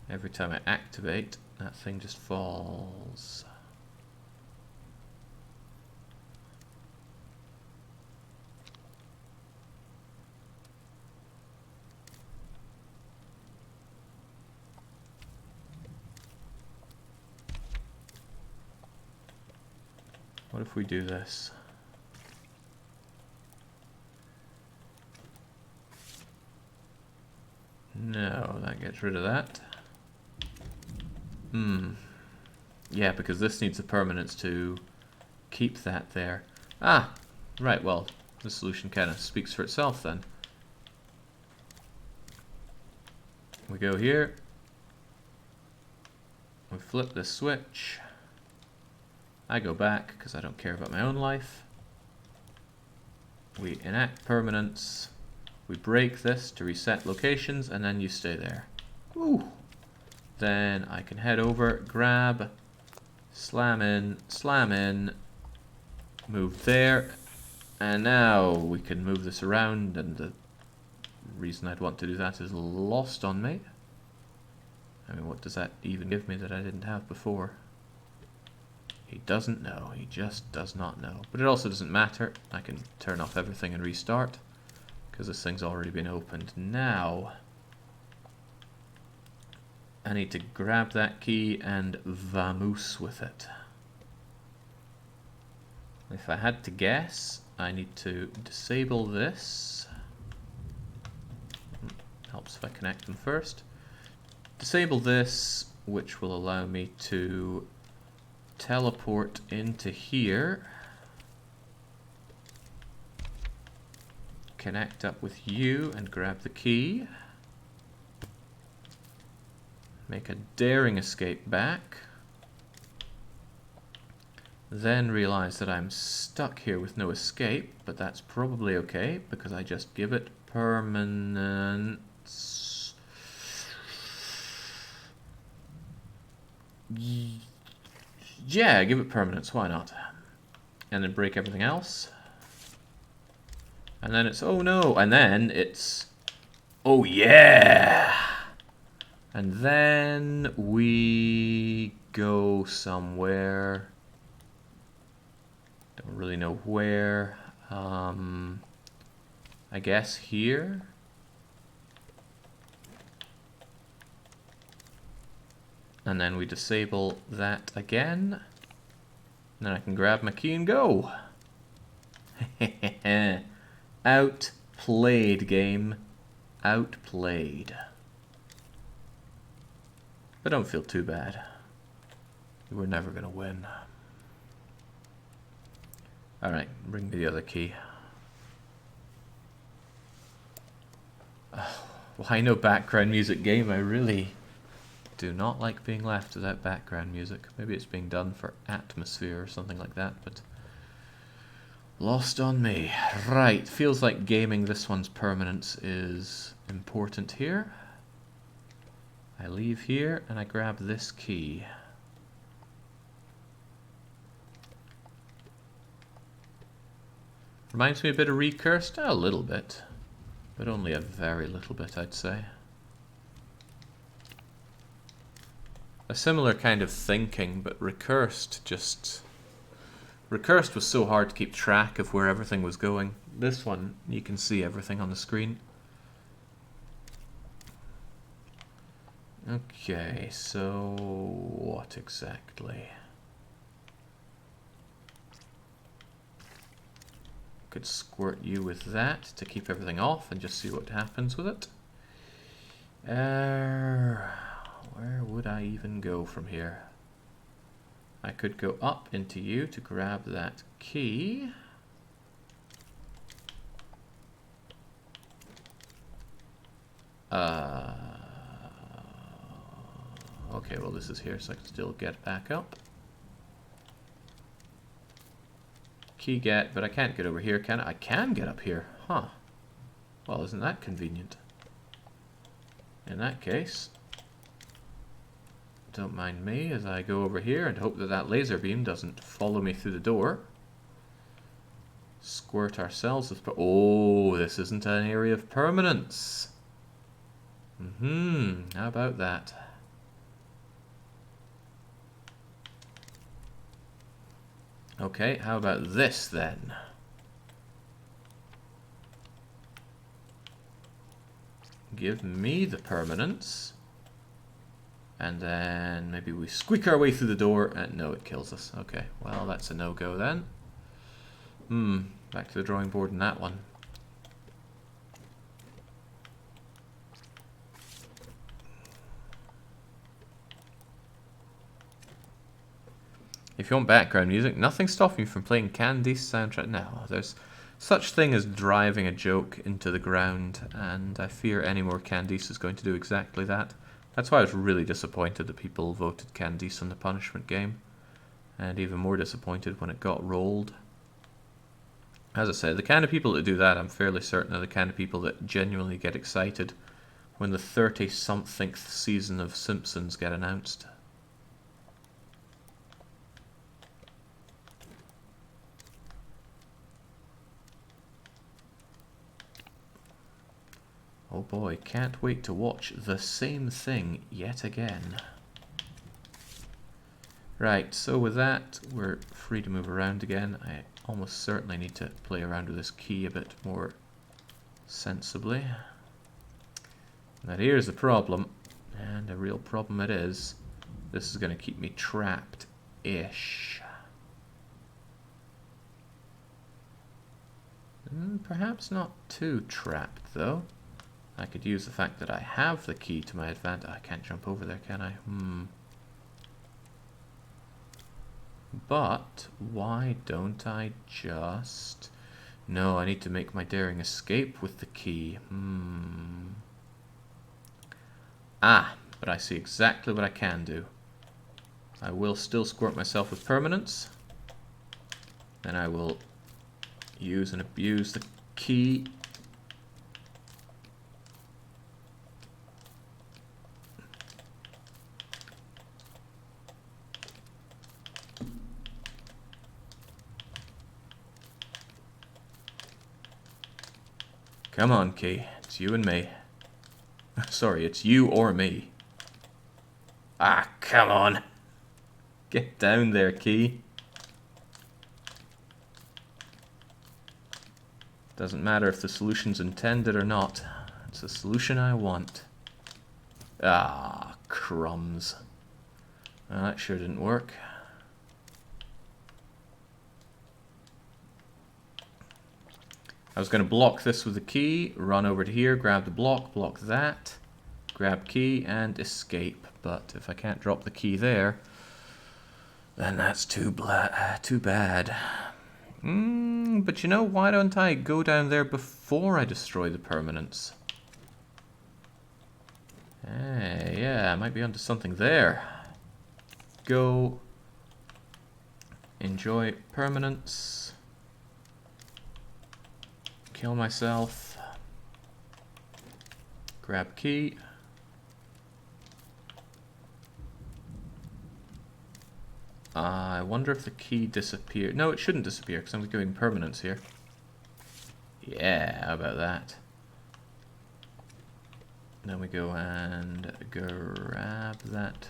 Every time I activate, that thing just falls. What if we do this? No, that gets rid of that. Yeah, because this needs a permanence to keep that there. Ah, right, well, the solution kind of speaks for itself then. We go here. We flip this switch. I go back because I don't care about my own life. We enact permanence. We break this to reset locations, and then you stay there. Woo! Then I can head over, grab, slam in, move there, and now we can move this around, and the reason I'd want to do that is lost on me. I mean, what does that even give me that I didn't have before? He doesn't know. He just does not know. But it also doesn't matter. I can turn off everything and restart because this thing's already been opened. Now I need to grab that key and vamoose with it. If I had to guess, I need to disable this. Helps if I connect them first. Disable this, which will allow me to teleport into here. connect up with you and grab the key. Make a daring escape back. Then realize that I'm stuck here with no escape, but that's probably okay because I just give it permanence. Yeah, give it permanence, why not? And then break everything else. And then it's, oh no, and then it's, oh yeah! And then we go somewhere. Don't really know where. I guess here. And then we disable that again. And then I can grab my key and go. Outplayed, game. Outplayed. But don't feel too bad. We're never gonna win. Alright, bring me the other key. Why no background music game? I really do not like being left without background music. Maybe it's being done for atmosphere or something like that, but lost on me. Right, feels like gaming this one's permanence is important here. I leave here and I grab this key. Reminds me a bit of Recursed, a little bit, but only a very little bit, I'd say. A similar kind of thinking, but Recursed was so hard to keep track of where everything was going. This one, you can see everything on the screen. Okay, so what exactly? Could squirt you with that to keep everything off and just see what happens with it. Where would I even go from here? I could go up into you to grab that key. Okay, well this is here, so I can still get back up. Key get, but I can't get over here, can I? I can get up here, huh? Well, isn't that convenient? In that case, don't mind me as I go over here and hope that that laser beam doesn't follow me through the door. Squirt ourselves with... Oh, this isn't an area of permanence. How about that? Okay, how about this then? Give me the permanence. And then maybe we squeak our way through the door and no, it kills us. Okay, well that's a no-go then. Back to the drawing board on that one. If you want background music, nothing's stopping you from playing Candy's soundtrack now. There's such thing as driving a joke into the ground, and I fear any more Candice is going to do exactly that. That's why I was really disappointed that people voted Candice on the punishment game, and even more disappointed when it got rolled. As I said, the kind of people that do that, I'm fairly certain, are the kind of people that genuinely get excited when the 30-somethingth season of Simpsons get announced. Oh boy, can't wait to watch the same thing yet again. Right, so with that, we're free to move around again. I almost certainly need to play around with this key a bit more sensibly. Now here's the problem, and a real problem it is. This is going to keep me trapped-ish. Perhaps not too trapped, though. I could use the fact that I have the key to my advantage. I can't jump over there, can I? But why don't I just... No, I need to make my daring escape with the key. Ah, but I see exactly what I can do. I will still squirt myself with permanence. Then I will use and abuse the key. Come on, key. It's you and me. Sorry, it's you or me. Ah, come on. Get down there, key. Doesn't matter if the solution's intended or not. It's the solution I want. Ah, crumbs. Well, that sure didn't work. I was going to block this with the key, run over to here, grab the block, block that, grab key, and escape. But if I can't drop the key there, then that's too bad. But you know, why don't I go down there before I destroy the permanence? Hey, yeah, I might be onto something there. Go. Enjoy permanence. Kill myself. Grab key. I wonder if the key disappeared. No, it shouldn't disappear because I'm doing permanence here. Yeah, how about that? Then we go and grab that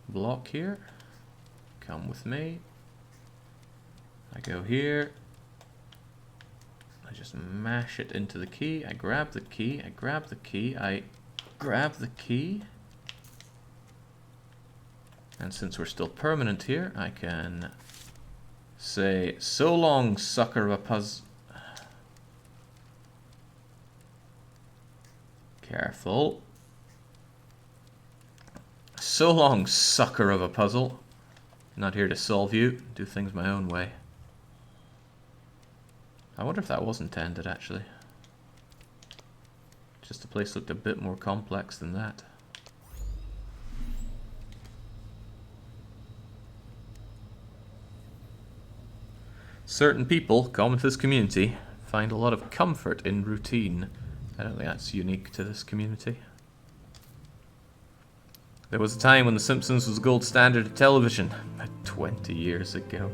block here. Come with me. I go here. I just mash it into the key. I grab the key. I grab the key. I grab the key. And since we're still permanent here, I can say, so long, sucker of a puzzle. Careful. So long, sucker of a puzzle. Not here to solve you. Do things my own way. I wonder if that was intended, actually. Just the place looked a bit more complex than that. Certain people, common to this community, find a lot of comfort in routine. I don't think that's unique to this community. There was a time when The Simpsons was the gold standard of television, about 20 years ago.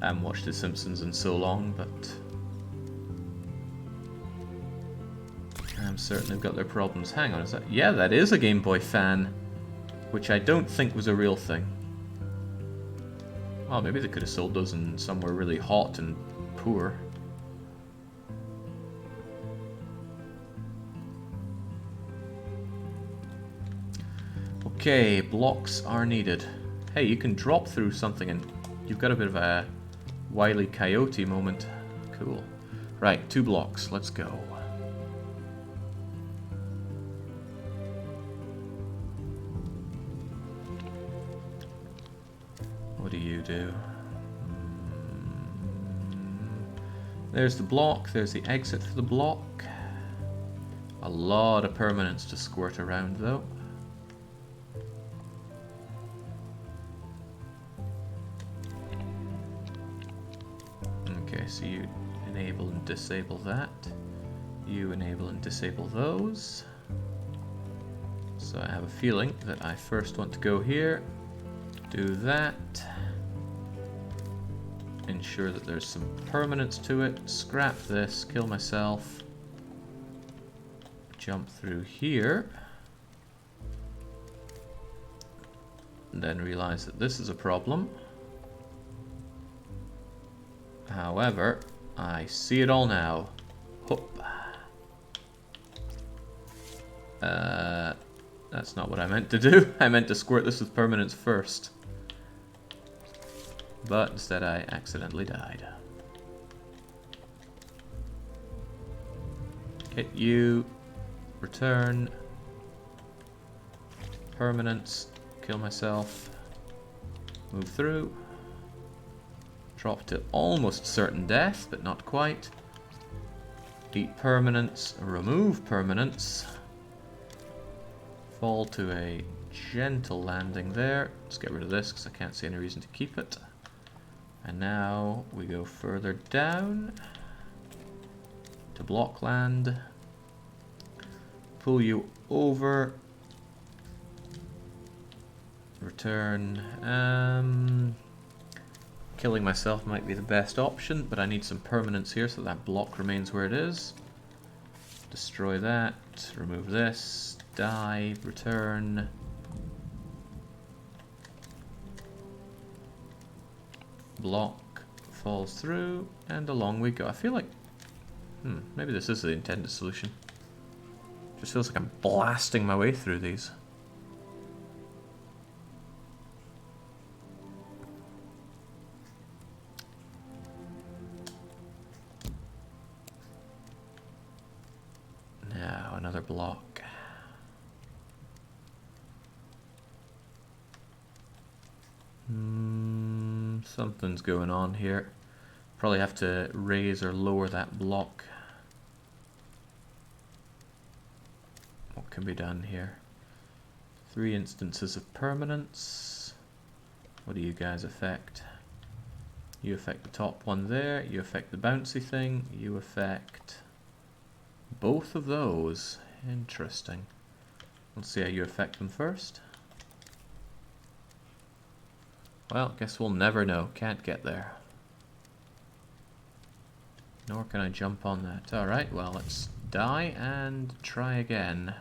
I haven't watched The Simpsons in so long, but I'm certain they've got their problems. Hang on, is that? Yeah, that is a Game Boy fan, which I don't think was a real thing. Well, maybe they could have sold those in somewhere really hot and poor. Okay, blocks are needed. Hey, you can drop through something and you've got a bit of a Wile E. Coyote moment. Cool. Right, 2 blocks. Let's go. What do you do? There's the block. There's the exit for the block. A lot of permanents to squirt around, though. Okay, so you enable and disable that. You enable and disable those. So I have a feeling that I first want to go here, do that, ensure that there's some permanence to it, scrap this, kill myself, jump through here, and then realize that this is a problem. However, I see it all now. Hoop. That's not what I meant to do. I meant to squirt this with permanence first. But instead I accidentally died. Hit you. Return. Permanence. Kill myself. Move through. Drop to almost certain death, but not quite. Eat permanents, remove permanents. Fall to a gentle landing there. Let's get rid of this because I can't see any reason to keep it. And now we go further down to block land. Pull you over. Return. Killing myself might be the best option, but I need some permanence here so that block remains where it is. Destroy that. Remove this. Die. Return. Block falls through, and along we go. I feel like, maybe this is the intended solution. Just feels like I'm blasting my way through these. Now another block. Something's going on here. Probably have to raise or lower that block. What can be done here? 3 instances of permanence. What do you guys affect? You affect the top one there. You affect the bouncy thing. You affect both of those. Interesting. Let's see how you affect them first. Well, guess we'll never know. Can't get there. Nor can I jump on that. Alright, well, let's die and try again.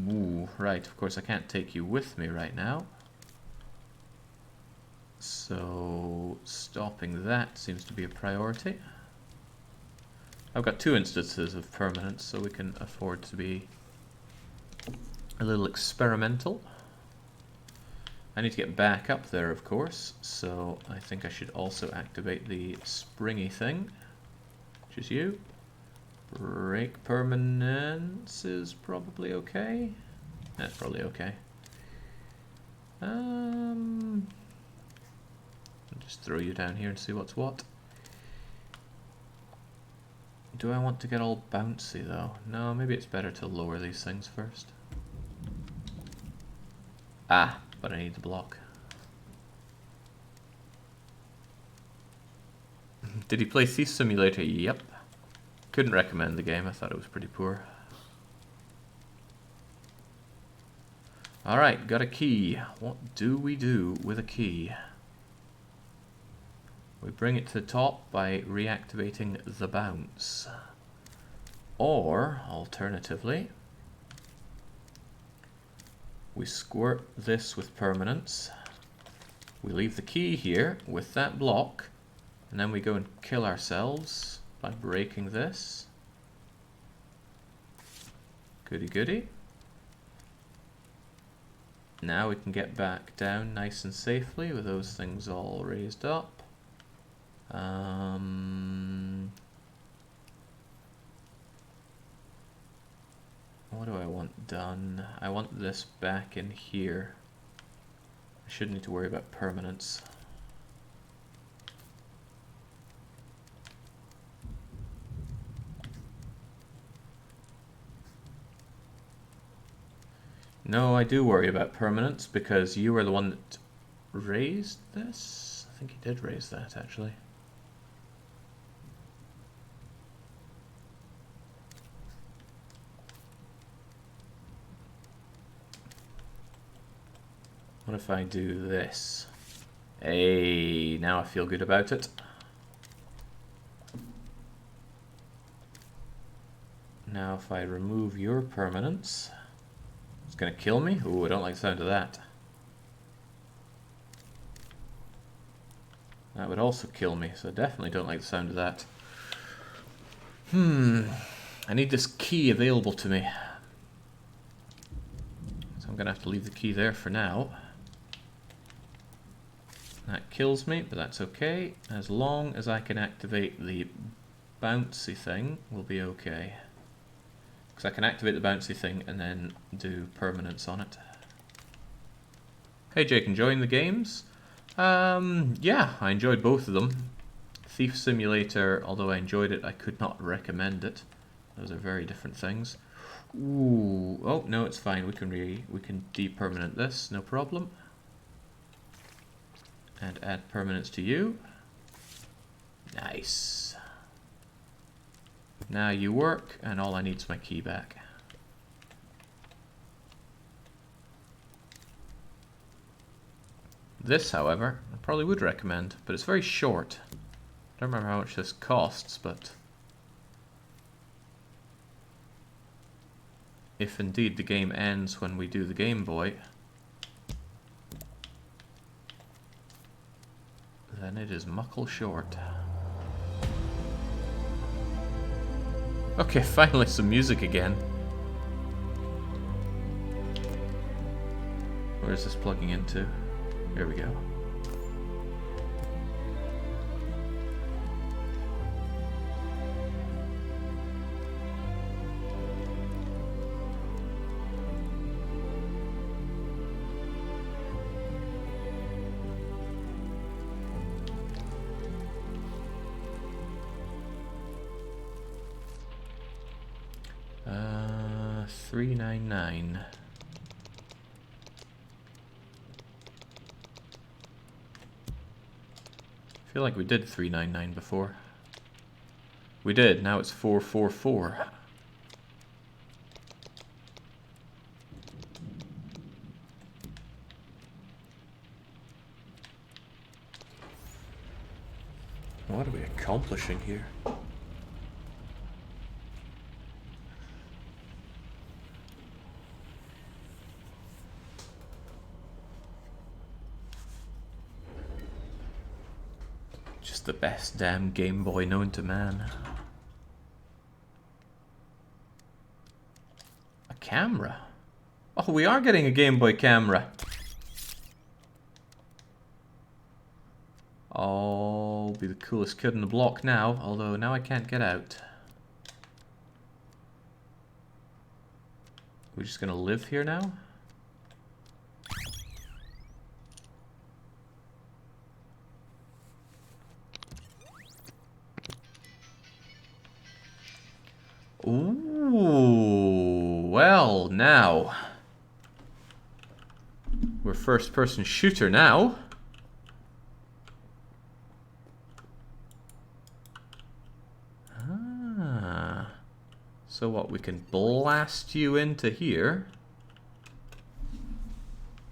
Ooh, right. Of course, I can't take you with me right now. So, stopping that seems to be a priority. I've got 2 instances of permanence, so we can afford to be a little experimental. I need to get back up there, of course, so I think I should also activate the springy thing, which is you. Break permanence is probably okay. That's probably okay. I'll just throw you down here and see what's what. Do I want to get all bouncy though? No, maybe it's better to lower these things first. Ah, but I need the block. Did he play Thief Simulator? Yep. Couldn't recommend the game, I thought it was pretty poor. Alright, got a key. What do we do with a key? We bring it to the top by reactivating the bounce. Or, alternatively, we squirt this with permanence. We leave the key here with that block, and then we go and kill ourselves by breaking this. Goody goody. Now we can get back down nice and safely with those things all raised up. What do I want done? I want this back in here. I shouldn't need to worry about permanence. No, I do worry about permanence because you were the one that raised this. I think you did raise that, actually. What if I do this? Hey, now I feel good about it. Now if I remove your permanence, it's gonna kill me? Ooh, I don't like the sound of that. That would also kill me, so I definitely don't like the sound of that. I need this key available to me. So I'm gonna have to leave the key there for now. That kills me, but that's okay. As long as I can activate the bouncy thing, we'll be okay. Because I can activate the bouncy thing and then do permanence on it. Hey Jake, enjoying the games? Yeah, I enjoyed both of them. Thief Simulator, although I enjoyed it, I could not recommend it. Those are very different things. Ooh, oh no, it's fine. We can depermanent this, no problem. And add permanence to you. Nice. Now you work, and all I need is my key back. This, however, I probably would recommend, but it's very short. I don't remember how much this costs, but if indeed the game ends when we do the Game Boy, then it is muckle short. Okay, finally some music again. Where is this plugging into? Here we go. $399. I feel like we did $399 before. We did, now it's $444. What are we accomplishing here? Just the best damn Game Boy known to man. A camera? Oh, we are getting a Game Boy camera. I'll be the coolest kid in the block now, although now I can't get out. We're just gonna live here now? Ooh, well, now. We're first-person shooter now. Ah. So what, we can blast you into here.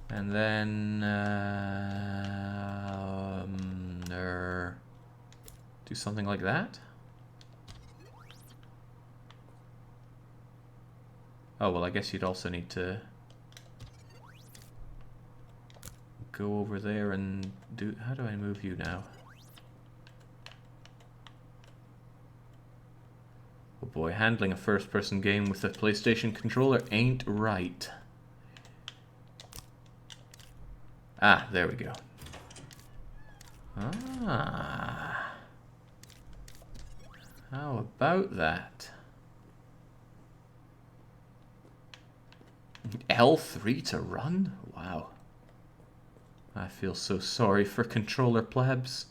And then... do something like that? Oh, well, I guess you'd also need to go over there and do... How do I move you now? Oh boy, handling a first-person game with a PlayStation controller ain't right. Ah, there we go. Ah. How about that? L3 to run? Wow. I feel so sorry for controller plebs.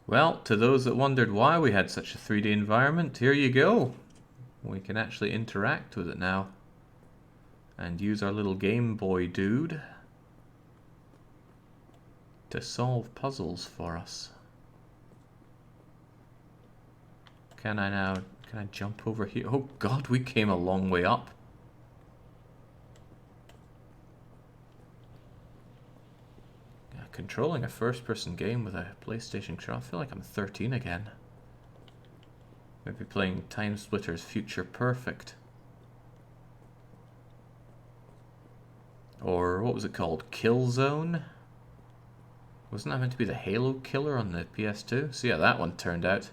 Well, to those that wondered why we had such a 3D environment, here you go. We can actually interact with it now. And use our little Game Boy dude to solve puzzles for us. Can I jump over here? Oh god, we came a long way up. Yeah, controlling a first-person game with a PlayStation controller, I feel like I'm 13 again. Maybe playing Time Splitters Future Perfect. Or what was it called? Killzone? Wasn't that meant to be the Halo killer on the PS2? So yeah, that one turned out.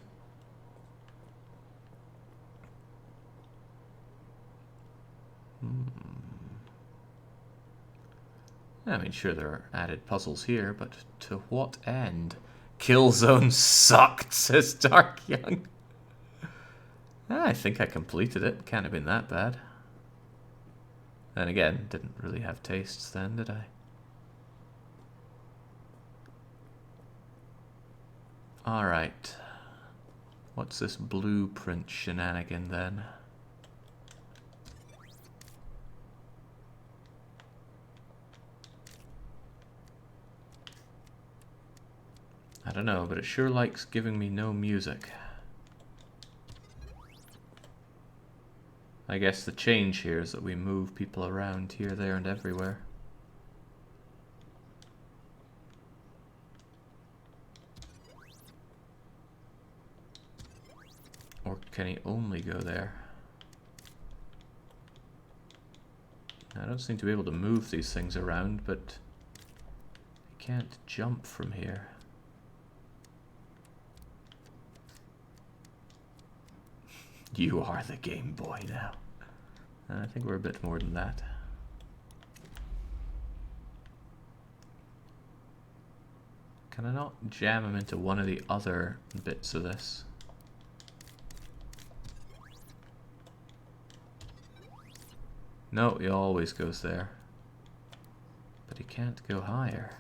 I mean, sure, there are added puzzles here, but to what end? Killzone sucked, says Dark Young. I think I completed it. Can't have been that bad. And again, didn't really have tastes then, did I? Alright. What's this blueprint shenanigan then? I don't know, but it sure likes giving me no music. I guess the change here is that we move people around here, there, and everywhere. Or can he only go there? I don't seem to be able to move these things around, but I can't jump from here. You are the Game Boy now. I think we're a bit more than that. Can I not jam him into one of the other bits of this? No, he always goes there. But he can't go higher.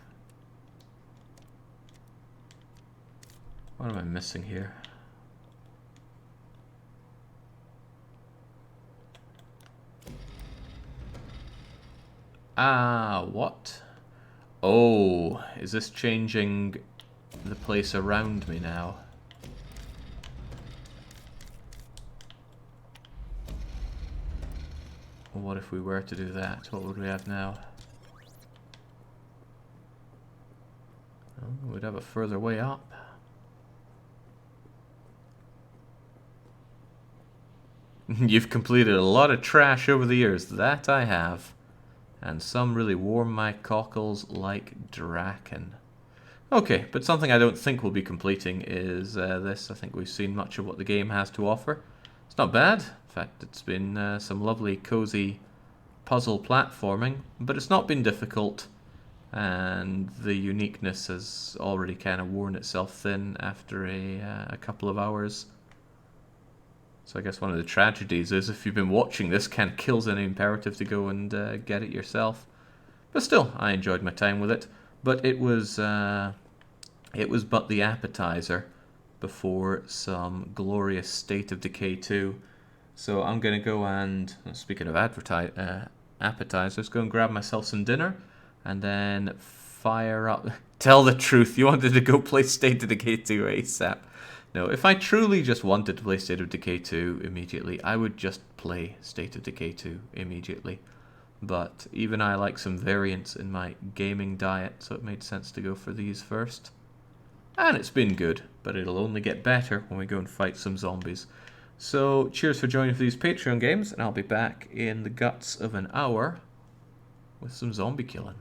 What am I missing here? Ah, what? Oh, is this changing the place around me now? What if we were to do that? What would we have now? Oh, we'd have a further way up. You've completed a lot of trash over the years. That I have. And some really warm my cockles like Draken. Okay, but something I don't think we'll be completing is this. I think we've seen much of what the game has to offer. It's not bad. In fact, it's been some lovely, cozy puzzle platforming, but it's not been difficult, and the uniqueness has already kind of worn itself thin after a couple of hours. So I guess one of the tragedies is if you've been watching this, kind of kills any imperative to go and get it yourself. But still, I enjoyed my time with it. But it was but the appetizer before some glorious State of Decay 2. So I'm going to go and, speaking of appetizers, go and grab myself some dinner and then fire up... Tell the truth, you wanted to go play State of Decay 2 ASAP. No, if I truly just wanted to play State of Decay 2 immediately, I would just play State of Decay 2 immediately. But even I like some variance in my gaming diet, so it made sense to go for these first. And it's been good, but it'll only get better when we go and fight some zombies. So, cheers for joining for these Patreon games, and I'll be back in the guts of an hour with some zombie killing.